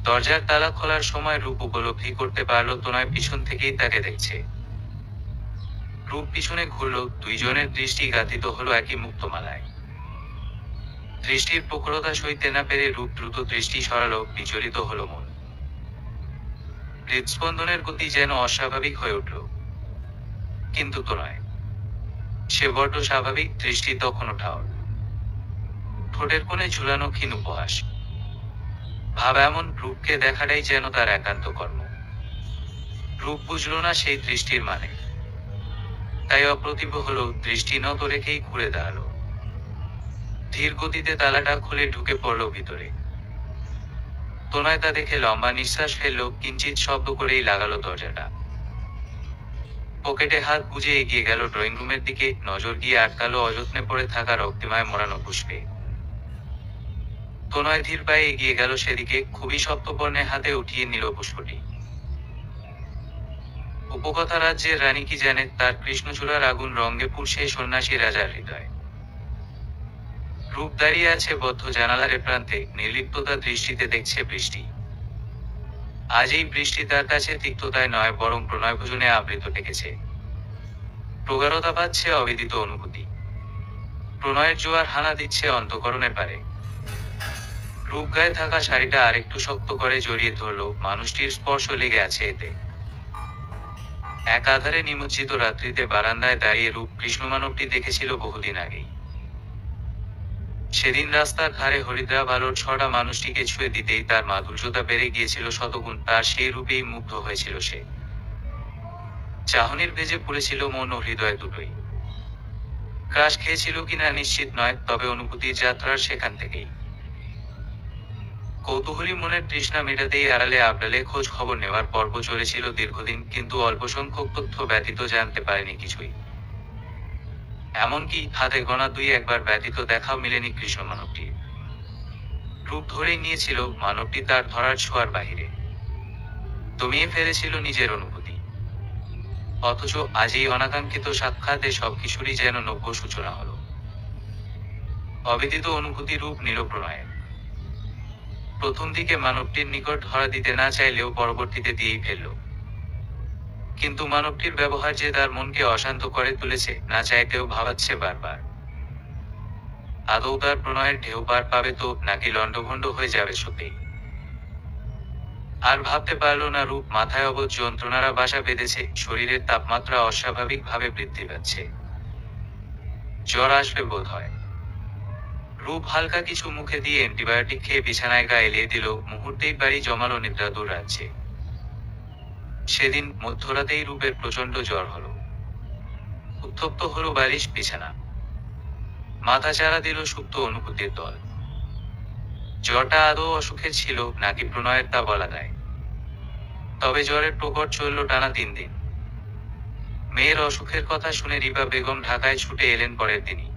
দরজার তালা খোলার সময় রূপ উপলব্ধি করতে পারল তনয় পিছন থেকেই তাকে দেখছে। রূপ পিছনে ঘুরল, দুইজনের দৃষ্টি গাথিত হলো একই মুক্তমালায়। দৃষ্টির প্রখরতা সইতে না পেরে রূপ দ্রুত দৃষ্টি সরালো, বিচলিত হলো মন। হৃদস্পন্দনের গতি যেন অস্বাভাবিক হয়ে উঠল। কিন্তু তনয়, সে বড্ড স্বাভাবিক, দৃষ্টি তখনও ঠাওর। ঠোঁটের কোণে ঝুলানো ক্ষীণ উপহাস। ভাব এমন, রূপকে দেখাটাই যেন তার একান্ত কর্ম। রূপ বুঝল না সেই দৃষ্টির মানে, তাই অপ্রতিভ হলো, দৃষ্টি নত রেখেই ঘুরে দাঁড়ালো। ধীর গতিতে তালাটা খুলে ঢুকে পড়ল ভিতরে। তনয় তা দেখে লম্বা নিঃশ্বাস ফেলল, কিঞ্চিৎ শব্দ করেই লাগালো দরজাটা। পকেটে হাত গুজে এগিয়ে গেল ড্রয়িং রুমের দিকে, নজর গিয়ে আটকালো অযত্নে পড়ে থাকা রক্তিমায় মোড়ানো পুষ্পে। তনয় ধীর পায়ে এগিয়ে গেল সেদিকে, খুবই সপ্তবর্ণে হাতে উঠিয়ে নিল পুষ্পটি। উপকথা রাজ্যের রানী কি জানে তার কৃষ্ণচূড়ার আগুন রঙে পুড়ছে সন্ন্যাসী রাজার হৃদয়। রূপ দাঁড়িয়ে আছে বদ্ধ জানালার প্রান্তে, নির্লিপ্ততা দৃষ্টিতে দেখছে বৃষ্টি। আজ এই বৃষ্টি তার কাছে তিক্ততায় নয়, বরং প্রণয় ভোজনে আবৃত ঠেকেছে। প্রগাঢ়তা পাচ্ছে অবিদিত অনুভূতি। প্রণয়ের জোয়ার হানা দিচ্ছে অন্তঃকরণের পারে। রূপ গায়ে থাকা শাড়িটা আরেকটু শক্ত করে জড়িয়ে ধরল, মানুষটির স্পর্শ লেগে আছে এতে। এক আধারে নিমজ্জিত রাত্রিতে বারান্দায় দাঁড়িয়ে রূপ কৃষ্ণমানবটি দেখেছিল বহুদিন আগেই। সেদিন রাস্তার ধারে হরিদ্রা আলোর ছড়া মানুষটিকে ছুঁয়ে দিতেই তার মাধুর্যতা বেড়ে গিয়েছিল শতগুণ, তার সেই রূপেই মুগ্ধ হয়েছিল সে। চাহনির ভেজে পড়েছিল মন ও হৃদয় দুটোই। ক্রাশ খেয়েছিল কিনা নিশ্চিত নয়, তবে অনুভূতির যাত্রার সেখান থেকেই। কৌতূহলী মনের তৃষ্ণা মেটাতেই আড়ালে আবডালে খোঁজ খবর নেওয়ার পর্ব চলেছিল দীর্ঘদিন, কিন্তু অল্প সংখ্যক তথ্য ব্যতীত জানতে পারেনি কিছুই। এমনকি হাতে গোনা দুই একবার ব্যতীত দেখাও মিলেনি কৃষ্ণ মানবটির। রূপ ধরেই নিয়েছিল মানবটি তার ধরার ছোঁয়ার বাহিরে। দমিয়ে ফেলেছিল নিজের অনুভূতি। অথচ আজ এই অনাকাঙ্ক্ষিত সাক্ষাতে সবকিছুরই যেন নব্য সূচনা হলো। অবিদিত অনুভূতি রূপ নিল প্রণয়ের। প্রথম দিকে মানবটির নিকট ধরা দিতে না চাইলেও পরবর্তীতে দিয়েই ফেলল। কিন্তু মানবটির ব্যবহার যে তার মনকে অশান্ত করে তুলেছে, না চাইতেও ভাবাচ্ছে বারবার। আদৌ তার প্রণয়ের ঢেউ পার পাবে তো, নাকি লণ্ডভণ্ড হয়ে যাবে সত্যি। আর ভাবতে পারল না রূপ। মাথায় অবধ যন্ত্রণারা বাসা বেঁধেছে, শরীরের তাপমাত্রা অস্বাভাবিক ভাবে বৃদ্ধি পাচ্ছে। জ্বর আসবে বোধ হয়। রূপ হালকা কিছু মুখে দিয়ে অ্যান্টিবায়োটিক খেয়ে বিছানায় গা এলিয়ে দিল, মুহূর্তেই বাড়ি জমালো নিদ্রা দূর রাজ্যে। সেদিন মধ্যরাতেই রূপের প্রচন্ড জ্বর হলো। উত্তপ্ত হলো বালিশ বিছানা। মাথা চারা দিল সুপ্ত অনুভূতির দল। জ্বরটা আদৌ অসুখের ছিল নাকি প্রণয়ের তা বলা যায়। তবে জ্বরের প্রকট চলল টানা 3 দিন। মেয়ের অসুখের কথা শুনে রিবা বেগম ঢাকায় ছুটে এলেন পরের দিনই।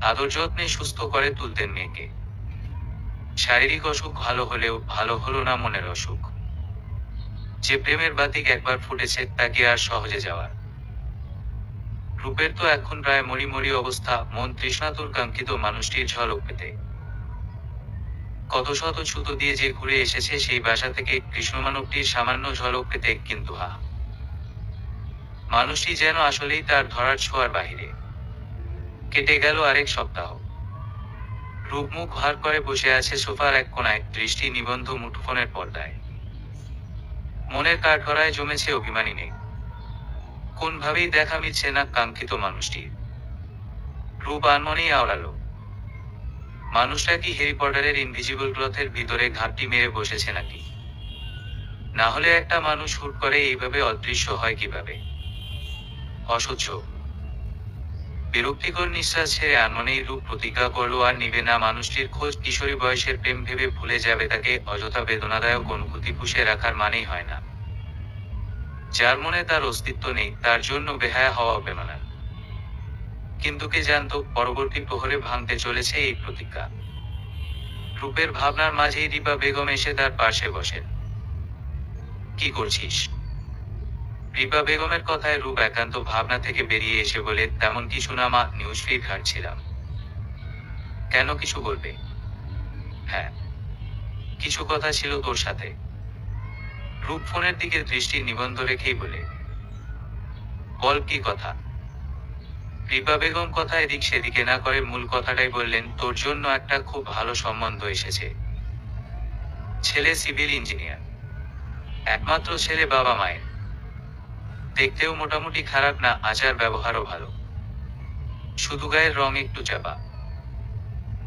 আদর যত্নে সুস্থ করে তুলতেন মেয়েকে। শারীরিক অসুখ ভালো হলেও ভালো হলো না মনের অসুখ। যে প্রেমের বাতিক একবার ফুটেছে তা কি আর সহজে যাওয়ার। রূপের তো এখন প্রায় মরি মরি অবস্থা, মন তৃষ্ণাতুর কাঙ্ক্ষিত মানুষটির ঝলক পেতে। কত শত ছুতো দিয়ে যে ঘুরে এসেছে সেই বাসা থেকে কৃষ্ণমানবটির সামান্য ঝলক পেতে, কিন্তু মানুষটি যেন আসলেই তার ধরার ছোঁয়ার বাহিরে। কেটে গেল আরেক সপ্তাহ। রূপ মুখ ভার করে বসে আছে সোফার এক কোনায়, দৃষ্টি নিবন্ধ মুঠোফোনের পর্দায়। মনের কাঠগড়ায় জমেছে অভিমানী নেই। কোনভাবেই দেখা মিলছে না কাঙ্ক্ষিত মানুষটির। রূপ আনমনেই আওড়ালো। মানুষটা কি হ্যারি পটারের ইনভিজিবল ক্লথের ভিতরে ঘাপটি মেরে বসেছে নাকি? না হলে একটা মানুষ হুট করে এইভাবে অদৃশ্য হয় কিভাবে? অসহ্য বিরক্তিকর নিঃশ্বাস ছেড়ে আনমনেই রূপ প্রতিজ্ঞা করলো আর নিবে না মানুষটির খোঁজ। কিশোরী বয়সের প্রেম ভেবে ভুলে যাবে তাকে। অযথা বেদনাদায়ক অনুভূতি পুষে রাখার মানেই হয় না। যার মনে তার অস্তিত্ব নেই তার জন্য বেহায়া হওয়া বেমানান। কিন্তু কে জানতো পরবর্তী প্রহরে ভাঙতে চলেছে এই প্রতিজ্ঞা। রূপের ভাবনার মাঝেই রিবা বেগম এসে তার পাশে বসেন। কি করছিস? রিবা বেগমের কথায় রূপ একান্ত ভাবনা থেকে বেরিয়ে এসে বলে, তেমন কিছু না মা, নিউজ ফিড ঘাঁটছিলাম। কেন, কিছু বলবে? হ্যাঁ, কিছু কথা ছিল তোর সাথে। রূপ ফোনের দিকে দৃষ্টি নিবন্ধ রেখেই বলে, বল কি কথা? রিবা বেগম কথা এদিক সেদিকে না করে মূল কথাটাই বললেন, তোর জন্য একটা খুব ভালো সম্বন্ধ এসেছে। ছেলে সিভিল ইঞ্জিনিয়ার, একমাত্র ছেলে বাবা মায়ের। দেখতেও মোটামুটি খারাপ না, আচার ব্যবহারও ভালো। শুধু গায়ের রং একটু চাপা।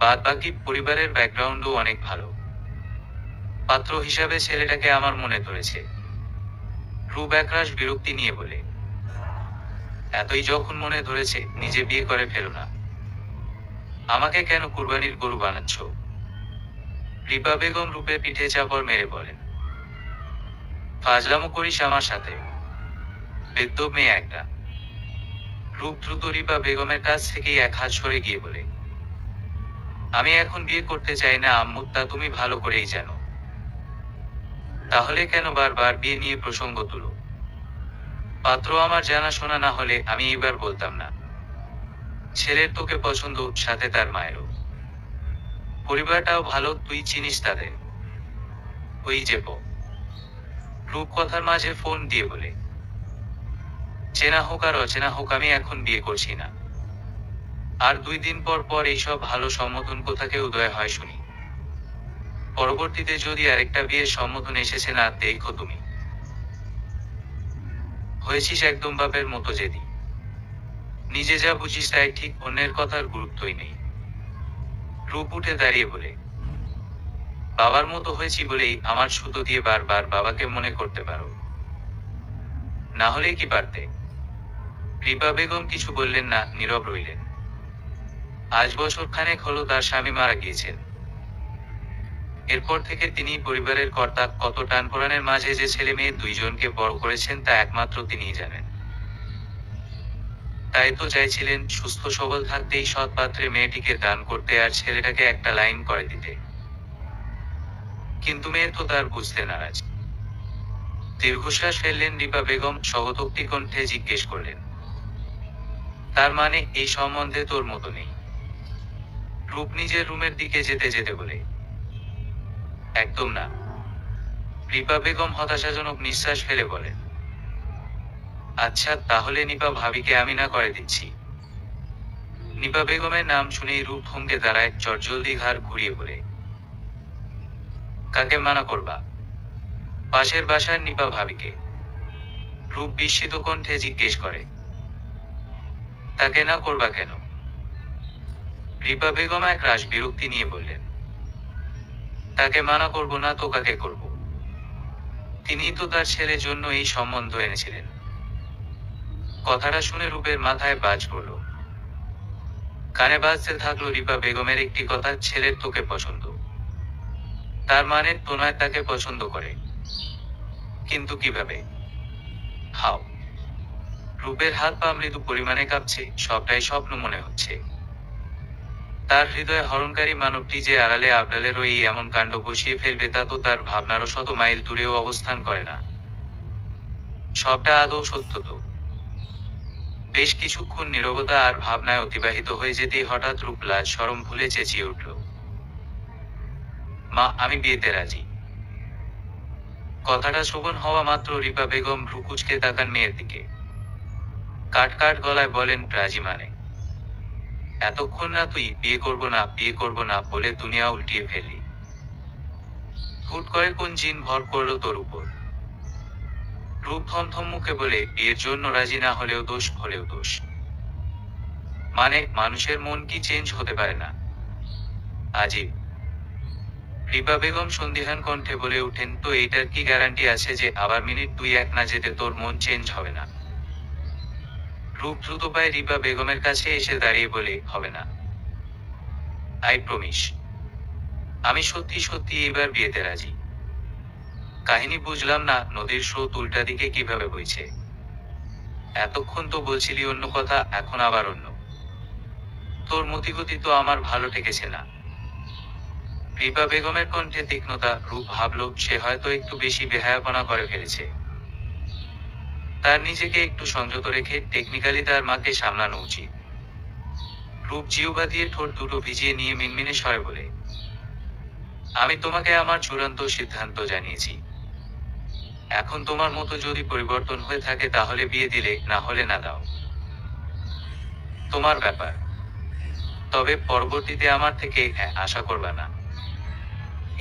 বাদ বাকি পরিবারের ব্যাকগ্রাউন্ডও অনেক ভালো। পাত্র হিসাবে ছেলেটাকে আমার মনে ধরেছে। রূপ একরাশ বিরক্তি নিয়ে বলে, এতই যখন মনে ধরেছে নিজে বিয়ে করে ফেলো না। আমাকে কেন কুরবানির গরু বানাচ্ছ? রিপা বেগম রূপের পিঠে চাপড় মেরে বলেন, ফাজলামো করিস আমার সাথে, বেদ্যপ মেয়ে একটা। রূপ দ্রুত রিপা বেগমের কাছ থেকেই এক হাত সরে গিয়ে বলে, আমি এখন বিয়ে করতে চাই না আম্মু, তা তুমি ভালো করেই জানো। তাহলে কেন বারবার বিয়ে নিয়ে প্রসঙ্গ তুলো? পাত্র আমার জানাশোনা না হলে আমি এবার বলতাম না। ছেলের তোকে পছন্দ, সাথে তার মায়েরও। পরিবারটাও ভালো, তুই চিনিস তাদের। ওই যে রূপ কথার মাঝে ফোন দিয়ে বলে, চেনা হোক আর অচেনা হোক আমি এখন বিয়ে করছি না। আর 2 দিন পর পর এইসব ভালো সম্বোধন কোথাকে উদয় হয় শুনি। পরবর্তীতে যদি আরেকটা বিয়ের সম্বোধন এসেছে না, দেখো তুমি হয়েছিস একদম বাপের মতো জেদি। নিজে যা বুঝিস তাই ঠিক, অন্যের কথার গুরুত্বই নেই। রূপ উঠে দাঁড়িয়ে বলে, বাবার মতো হয়েছি বলেই আমার সুতো দিয়ে বারবার বাবাকে মনে করতে পারো, না হলে কি পারতে? রিপা বেগম কিছু বললেন না, নীরব রইলেন। আজ বছর খানেক হলো তার স্বামী মারা গিয়েছেন। এরপর থেকে তিনি পরিবারের কর্তা। কত টানপোড়েনের মাঝে যে ছেলে মেয়ে 2 জনকে বড় করেছেন তা একমাত্র তিনিই জানেন। তাই তো চাইছিলেন সুস্থ সবল থাকতেই সৎ পাত্রে মেয়েটিকে দান করতে আর ছেলেটাকে একটা লাইন করে দিতে। কিন্তু মেয়ে তো তার বুঝতে নারাজ। দীর্ঘশ্বাস ফেললেন রিপা বেগম, স্বগতোক্তি কণ্ঠে জিজ্ঞেস করলেন, তার মানে এই সম্বন্ধে তোর মতো নেই? রূপ নিজের রুমের দিকে যেতে যেতে বলে, একদম না। রিপা বেগম হতাশাজনক নিঃশ্বাস ফেলে বলেন, আচ্ছা তাহলে নিপা ভাবিকে আমি না করে দিচ্ছি। নিপা বেগমের নাম শুনেই রূপ থমকে দাঁড়ায়, চটজলদি ঘাড় ঘুরিয়ে বলে, কাকে মানা করবা? পাশের বাসার নিপা ভাবিকে। রূপ বিস্মিত কণ্ঠে জিজ্ঞেস করে, তাকে না করবা কেন? রিপা বেগম এক রাশ বিরক্তি নিয়ে বললেন, তাকে মানা করব না তো কাকে করব? তিনিই তো তার ছেলের জন্য এই সম্বন্ধ এনেছিলেন। কথাটা শুনে রূপের মাথায় বাজ পড়ল। কানে বাজতে থাকলো রিপা বেগমের একটি কথা, ছেলের তোকে পছন্দ। তার মানে তোনায় তাকে পছন্দ করে। কিন্তু কিভাবে? হাও। রূপের হাত পা মৃদু পরিমাণে কাঁপছে, সবটাই স্বপ্ন মনে হচ্ছে। তার হৃদয় হরণকারী মানবটি যে আড়ালে আবডালে রয়ে এমন কাণ্ড বসিয়ে ফেলবে তা তো তার ভাবনারও 100 মাইল দূরেও অবস্থান করে না। সবটা আদৌ সত্য তো? বেশ কিছুক্ষণ নীরবতা আর ভাবনায় অতিবাহিত হয়ে যেতেই হঠাৎ রূপ লাজ শরম ভুলে চেঁচিয়ে উঠল, মা আমি বিয়েতে রাজি। কথাটা শ্রবণ হওয়া মাত্র রিপা বেগম ভ্রু কুঁচকে তাকান মেয়ের দিকে। কাট কাট গলায় বলেন, রাজি মানে? এতক্ষণ না তুই বিয়ে করব না বলে দুনিয়া উল্টিয়ে ফেললি। হুট করে কোন জিন ভর করলো তোর উপর? রূপ থমথম মুখে বলে, বিয়ের জন্য রাজি না হলেও দোষ, হলেও দোষ। মানে মানুষের মন কি চেঞ্জ হতে পারে না? আজীব। রিপা বেগম সন্দিহান কণ্ঠে বলে উঠেন, তো এইটার কি গ্যারান্টি আছে যে আবার মিনিট 2-1 না যেতে তোর মন চেঞ্জ হবে না? রূপ দ্রুত পায়ে রিপা বেগমের কাছে এসে দাঁড়িয়ে বলে, হবে না। I promise. আমি সত্যি সত্যি এবার বিয়েতে রাজি। কাহিনী বুঝলাম না, নদীর স্রোত উল্টা দিকে কিভাবে বইছে? এতক্ষণ তো বলছিলি অন্য কথা, এখন আবার অন্য। তোর মতিগতি তো আমার ভালো ঠেকেছে না। রিপা বেগমের কণ্ঠে তীক্ষ্ণতা। রূপ ভাবল সে হয়তো একটু বেশি বেহায়াপনা করে ফেলেছে। তার নিজেকে একটু সংযত রেখে টেকনিক্যালি তার মাকে সামলানো উচিত। রূপ জিহ্বা দিয়ে ঠোঁট দুটো ভিজিয়ে নিয়ে মিনমিনে স্বরে বলে, আমি তোমাকে আমার চূড়ান্ত সিদ্ধান্ত জানিয়েছি। এখন তোমার মতো যদি পরিবর্তন হয়ে থাকে তাহলে বিয়ে দিলে, না হলে না দাও। তোমার ব্যাপার। তবে পরবর্তীতে আমার থেকে হ্যাঁ আশা করবা না।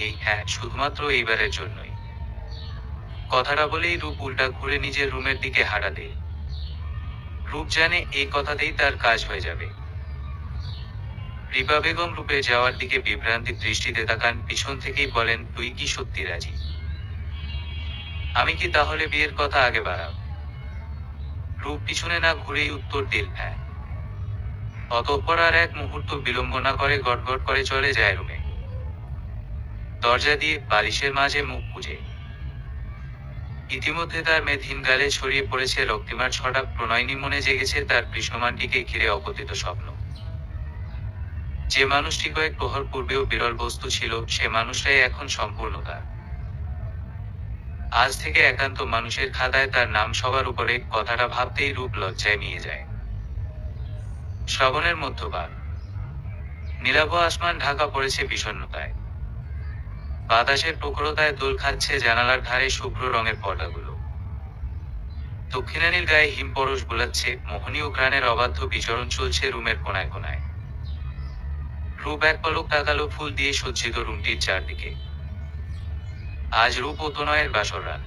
এই হ্যাঁ শুধুমাত্র এইবারের জন্যই। কথাটা বলেই রূপ উল্টা ঘুরে নিজের রুমের দিকে হাঁটা দেয়। রূপ জানে এই কথাতেই তার কাজ হয়ে যাবে। রিপা বেগম রূপে যাওয়ার দিকে বিভ্রান্তির দৃষ্টিতে তাকান, পিছন থেকেই বলেন, তুই কি সত্যি রাজি? আমি কি তাহলে বিয়ের কথা আগে বাড়াব? রূপ পিছনে না ঘুরেই উত্তর দিল, হ্যাঁ। অতঃপর আর এক মুহূর্ত বিলম্ব না করে গটগট করে চলে যায় রুমে। দরজা দিয়ে বালিশের মাঝে মুখ গুজে। ইতিমধ্যে তার মেধহীন গালে ছড়িয়ে পড়েছে রক্তিমার ছটা, প্রণয়নী মনে জেগেছে তার কৃষ্ণমানটিকে ঘিরে অপতিত স্বপ্ন। যে মানুষটি কয়েক প্রহর পূর্বেও বিরল বস্তু ছিল, সে মানুষটাই এখন সম্পূর্ণ তার। আজ থেকে একান্ত মানুষের খাতায় তার নাম সবার উপরে, কথাটা ভাবতেই রূপ লজ্জায় মিয়ে যায়। শ্রাবণের মধ্যভাগ। নীলাভ আসমান ঢাকা পড়েছে বিষণ্ণতায়। বাতাসের প্রখরতায় দোল খাচ্ছে জানালার ধারে শুভ্র রঙের পর্দাগুলো। দক্ষিণানীল গায়ে হিম পরশ বোলাচ্ছে, মোহনীয় ঘ্রাণের অবাধ্য বিচরণ চলছে রুমের কোনায় কোনায়। রূপ এক পলক তাকালো ফুল দিয়ে সজ্জিত রুমটির চারদিকে। আজ রূপ ও তনয়ের বাসর রাত।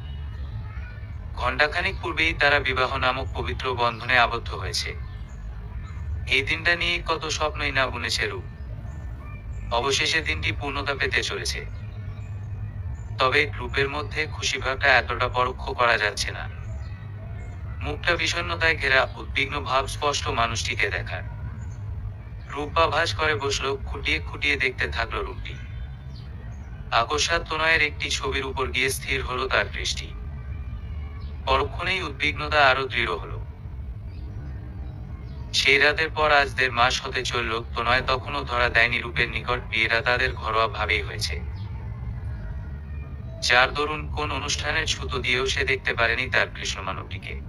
ঘণ্টাখানিক পূর্বেই তারা বিবাহ নামক পবিত্র বন্ধনে আবদ্ধ হয়েছে। এই দিনটা নিয়ে কত স্বপ্নই না বুনেছে রূপ। অবশেষে দিনটি পূর্ণতা পেতে চলেছে। তবে রূপের মধ্যে খুশি ভাবটা এতটা পরোক্ষ করা যাচ্ছে না। মুখটা বিষণ্ণতায় ঘেরা, উদ্বিগ্ন ভাব স্পষ্ট মানুষটিকে দেখার। রূপা ভাস করে বসলো, খুঁটিয়ে খুঁটিয়ে দেখতে থাকলো রূপটি। আকস্মাৎ তনয়ের একটি ছবির উপর গিয়ে স্থির হলো তার দৃষ্টি। পরক্ষণেই উদ্বিগ্নতা আরো দৃঢ় হলো। সেই রাতের পর আজ 1.5 মাস হতে চলল, তনয় তখনও ধরা দেয়নি রূপের নিকট। বিয়েটা তাদের ঘরোয়া ভাবেই হয়েছে, যার দরুন কোন অনুষ্ঠানের ছুতো দিয়েও সে দেখতে পারেনি তার কৃষ্ণমানবটিকে।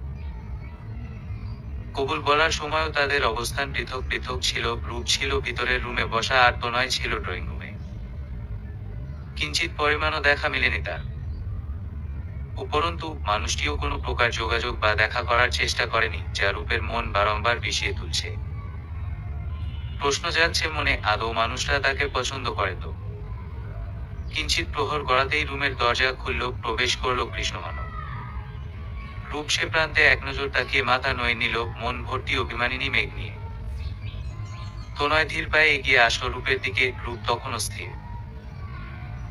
কবুল বলার সময়ও তাদের অবস্থান পৃথক পৃথক ছিল। রূপ ছিল ভিতরের রুমে বসা, আর তনয় ছিল ড্রয়িং রুমে। কিঞ্চিত পরিমাণও দেখা মেলেনি তার। উপরন্তু মানুষটিও কোনো প্রকার যোগাযোগ বা দেখা করার চেষ্টা করেনি, যা রূপের মন বারংবার বিষিয়ে তুলছে। প্রশ্ন জাগছে মনে, আদৌ মানুষটা তাকে পছন্দ করে তো? কিঞ্চিত প্রহর গড়াতেই রুমের দরজা খুলল, প্রবেশ করল কৃষ্ণমানব। রূপ সে প্রান্তে এক নজর তাকিয়ে মাথা নয়ে নিল, মন ভর্তি অভিমানিনী মেঘ নিয়ে। তনয় ধীর পায়ে এগিয়ে আসলো রূপের দিকে। রূপ তখনও স্থির।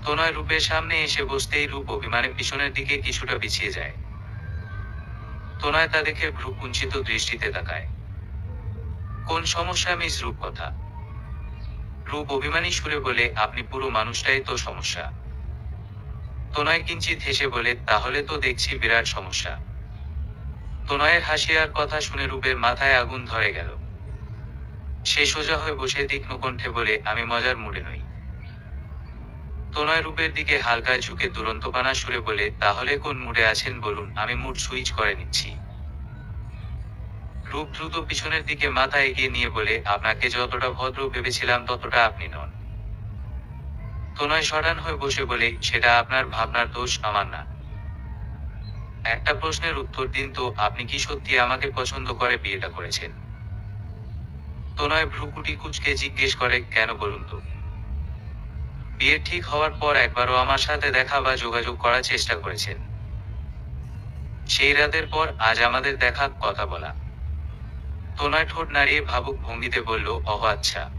তনয় রূপের সামনে এসে বসতেই রূপ অভিমানে পিছনের দিকে কিছুটা পিছিয়ে যায়। তনয় তা দেখে ভ্রু কুঞ্চিত দৃষ্টিতে তাকায়। কোন সমস্যা মিস রূপ? কথা। রূপ অভিমানী সুরে বলে, আপনি পুরো মানুষটাই তো সমস্যা। তনয় কিঞ্চিত হেসে বলে, তাহলে তো দেখছি বিরাট সমস্যা। তনয়ের হাসি আর কথা শুনে রূপের মাথায় আগুন ধরে গেল। সে সোজা হয়ে বসে তীক্ষ্ণ কণ্ঠে বলে, আমি মজার মুডে নই। তনয় রূপের দিকে হালকা ঝুঁকে দুরন্তপানা সুরে বলে, তাহলে কোন মুডে আছেন বলুন, আমি মুড সুইচ করে নিচ্ছি। রূপ দ্রুত পিছনের দিকে মাথা এগিয়ে নিয়ে বলে, আপনাকে যতটা ভদ্র ভেবেছিলাম ততটা আপনি নন। তনয় সরান হয়ে বসে বলে, সেটা আপনার ভাবনার দোষ, আমার না। একটা প্রশ্নের উত্তর দিন তো, আপনি কি সত্যি আমাকে পছন্দ করে বিয়েটা করেছেন? তনয় ভ্রুকুটি কুঁচকে জিজ্ঞেস করে, কেন বলুন তো? বিয়ে ঠিক হওয়ার পর একবারও আমার সাথে দেখা বা যোগাযোগ করার চেষ্টা করেছেন? সেই রাতের পর আজ আমাদের দেখা, কথা বলা। তনয় ঠোঁট নাড়িয়ে ভাবুক ভঙ্গিতে বলল, অহ আচ্ছা।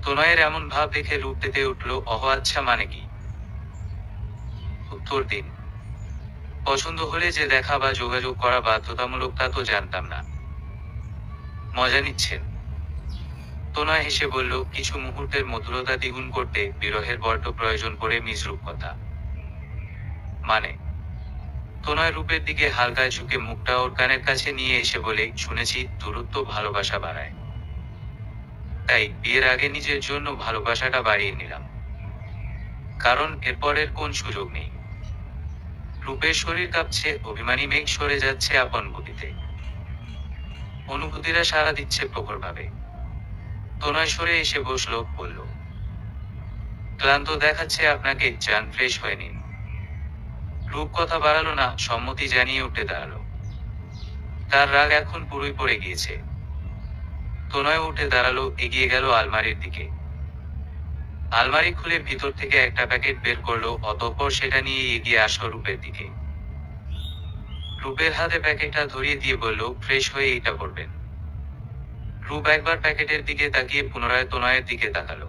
তনয়ের এমন ভাব দেখে রূপ তেতে উঠল, অহ আচ্ছা মানে কি? উত্তর দিন। পছন্দ হলে যে দেখা বা যোগাযোগ করা বাধ্যতামূলক তা তো জানতাম না। মজা নিচ্ছেন? তনয় হেসে বলল, কিছু মুহূর্তের মধুরতা দ্বিগুণ করতে বিরহের বড্ড প্রয়োজন পড়ে মিস রূপ। কথা মানে? তনয় রূপের দিকে হালকা ঝুঁকে মুখটা ওর কানের কাছে নিয়ে এসে বলে, শুনেছি দূরত্ব ভালোবাসা বাড়ায়। তাই বিয়ের আগে নিজের জন্য ভালোবাসাটা বাড়িয়ে নিলাম। কারণ এরপরের কোন সুযোগ নেই। রূপের শরীর কাঁপছে, অভিমানী মেঘ সরে যাচ্ছে আপন গতিতে। অনুভূতিরা সাড়া দিচ্ছে প্রখরভাবে। তনয় সরে এসে বসলো, বলল, ক্লান্ত দেখাচ্ছে আপনাকে, যান ফ্রেশ হয়ে নিন। রূপ কথা বাড়ালো না, সম্মতি জানিয়ে উঠে দাঁড়ালো। তার রাগ এখন পুরোই পড়ে গিয়েছে। তনয় উঠে দাঁড়ালো, এগিয়ে গেল আলমারির দিকে। আলমারি খুলে ভিতর থেকে একটা প্যাকেট বের করলো, অতঃপর সেটা নিয়ে এগিয়ে আসলো রূপের দিকে। রূপের হাতে প্যাকেটটা ধরিয়ে দিয়ে বলল, ফ্রেশ হয়ে এইটা করবেন। রূপ একবার প্যাকেটের দিকে তাকিয়ে পুনরায় তনয়ের দিকে তাকালো।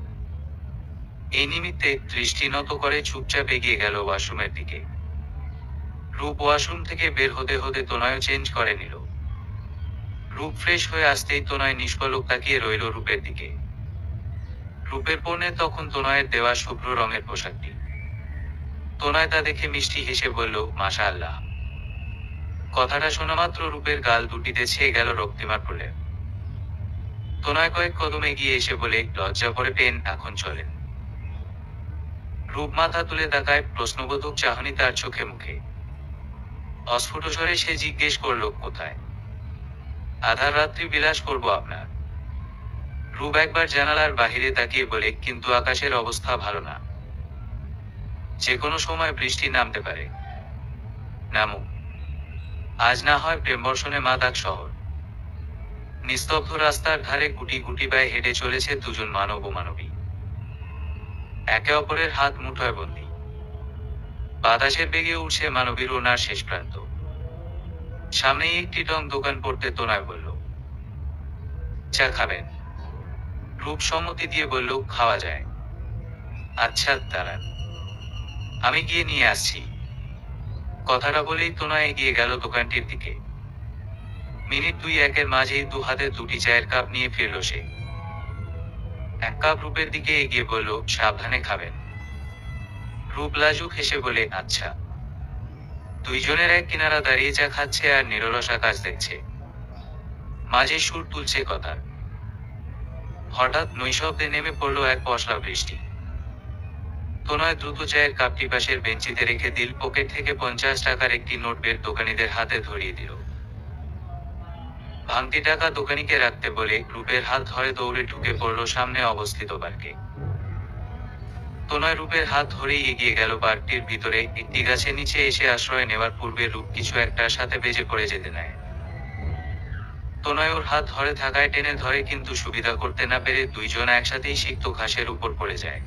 এই নিমিত্তে দৃষ্টি নত করে চুপচাপ এগিয়ে গেল ওয়াশরুমের দিকে। রূপ ওয়াশরুম থেকে বের হতে হতে তনয় চেঞ্জ করে নিল। রূপ ফ্রেশ হয়ে আসতেই তনয় নিষ্পলক তাকিয়ে রইল রূপের দিকে। রূপের পণ্যে তখন তনয়ের দেওয়া শুভ্র রঙের পোশাকটি। তনয় তা দেখে মিষ্টি হেসে বলল, মাশাআল্লাহ। কথাটা শোনা মাত্র রূপের গাল দুটিতে ছেয়ে গেল রক্তিমার প্রলেপ। তনয় কয়েক কদম এগিয়ে এসে বলে, লজ্জা করে পেন, এখন চলেন। রূপ মাথা তুলে তাকায়, প্রশ্নবোধক চাহনি তার চোখে মুখে। অস্ফুট স্বরে সে জিজ্ঞেস করল, কোথায়? আধার রাত্রি বিলাস করব আপনার। রূপ একবার জানালার বাহিরে তাকিয়ে বলে, কিন্তু আকাশের অবস্থা ভালো না, যে কোনো সময় বৃষ্টি নামতে পারে। নামুক, আজ না হয় প্রেম বর্ষণে মাদাক শহর। নিস্তব্ধ রাস্তার ধারে গুটি গুটি পায়ে হেঁটে চলেছে দুজন মানব ও মানবী, একে অপরের হাত মুঠোয় বন্দী। বাতাসের বেগে উঠছে মানবীর ওনার শেষ প্রান্ত। সামনেই একটি টং দোকান পড়তে তনয় বলল, চা খাবেন? রূপ সম্মতি দিয়ে বলল, খাওয়া যায়। আচ্ছা দাঁড়ান, আমি গিয়ে নিয়ে আসছি। কথাটা বলেই তনয় এগিয়ে গেল দোকানটির দিকে। মিনিট দুই একের মাঝেই দু হাতে দুটি চায়ের কাপ নিয়ে ফিরল সে। এক কাপ রূপের দিকে এগিয়ে বলল, সাবধানে খাবেন। রূপ লাজুক হেসে বলে, আচ্ছা। দুইজনের এক কিনারা দাঁড়িয়ে চা খাচ্ছে আর নিরলস আকাশ দেখছে। মাঝে সুর তুলছে কথার। হঠাৎ নৈশব্দে নেমে পড়ল এক পশলা বৃষ্টি। তনয় দ্রুত চায়ের কাপটি পাশের বেঞ্চিতে রেখে দিল পকেট থেকে 50 টাকার একটি নোট বের দোকানিদের হাতে ধরিয়ে দিল। ভাঙতি টাকা দোকানিকে রাখতে বলে রূপের হাত ধরে দৌড়ে ঢুকে পড়ল সামনে অবস্থিত বারকে। তনয় রূপের হাত ধরেই এগিয়ে গেল বারটির ভিতরে। একটি গাছের নিচে এসে আশ্রয় নেওয়ার পূর্বে রূপ কিছু একটার সাথে বেজে পড়ে যেতে নেয়। তনয় ওর হাত ধরে থাকায় টেনে ধরে, কিন্তু সুবিধা করতে না পেরে দুইজন একসাথেই সিক্ত ঘাসের উপর পড়ে যায়।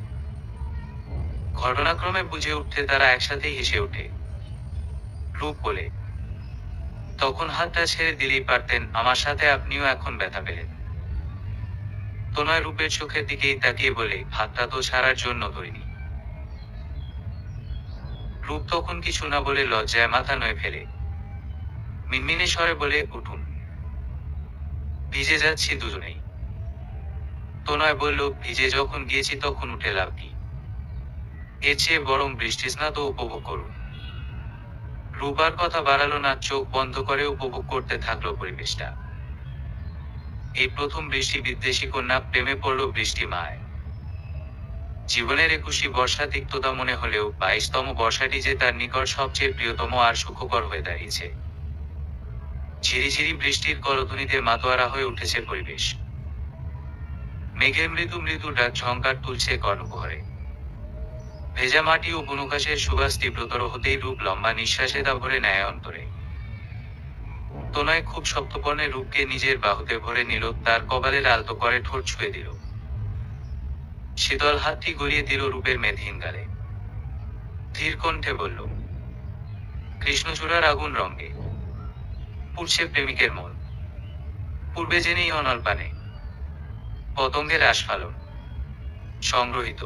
ঘটনাক্রমে বুঝে উঠতে তারা একসাথেই হেসে ওঠে। রূপ বলে, তখন হাতটা ছেড়ে দিলেই পারতেন, আমার সাথে আপনিও এখন ব্যথা পেলেন। তনয় রূপের চোখের দিকেই তাকিয়ে বলে, হাতটা তো ছাড়ার জন্য ধরিনি। রূপ তখন কিছু না বলে লজ্জায় মাথা নয়ে ফেলে। মিনমিনে স্বরে বলে, উঠুন, ভিজে যাচ্ছি দুজনেই। তনয় বলল, ভিজে যখন গিয়েছি তখন উঠে লাভ কি? এর চেয়ে বরং বৃষ্টিস্নাত উপভোগ করুন। রূপ আর কথা বাড়ালো না, চোখ বন্ধ করে উপভোগ করতে থাকলো পরিবেশটা। এই প্রথম বৃষ্টি বিদ্বেষী কন্যা প্রেমে পড়ল বৃষ্টি মায়। জীবনের 21 বর্ষা তিক্ততা মনে হলেও 22তম বর্ষাটি যে তার নিকট সবচেয়ে প্রিয়তম আর সুখকর হয়ে দাঁড়িয়েছে। ঝিরিঝিরি বৃষ্টির করধ্বনিতে মাতোয়ারা হয়ে উঠেছে পরিবেশ। মেঘের মৃদু মৃদু ডাক ঝংকার তুলছে কর্ণকুহরে। ভেজা মাটি ও বনঘাসের সুবাস তীব্রতর হতেই রূপ লম্বা নিঃশ্বাসে তা ভরে নেয় অন্তরে। তনয় খুব সপ্তপর্ণে রূপকে নিজের বাহুতে ভরে নিল, তার কপালের আলতো করে ঠোঁট ছুঁয়ে দিল। শীতল হাতটি গড়িয়ে দিল রূপের মেদহীন গালে। ধীর কণ্ঠে বলল, কৃষ্ণচূড়ার আগুন রঙে পুড়ছে প্রেমিকের মন, পূর্বে জেনেই অনল পানে পতঙ্গের আস্ফালন। সংগ্রহীত।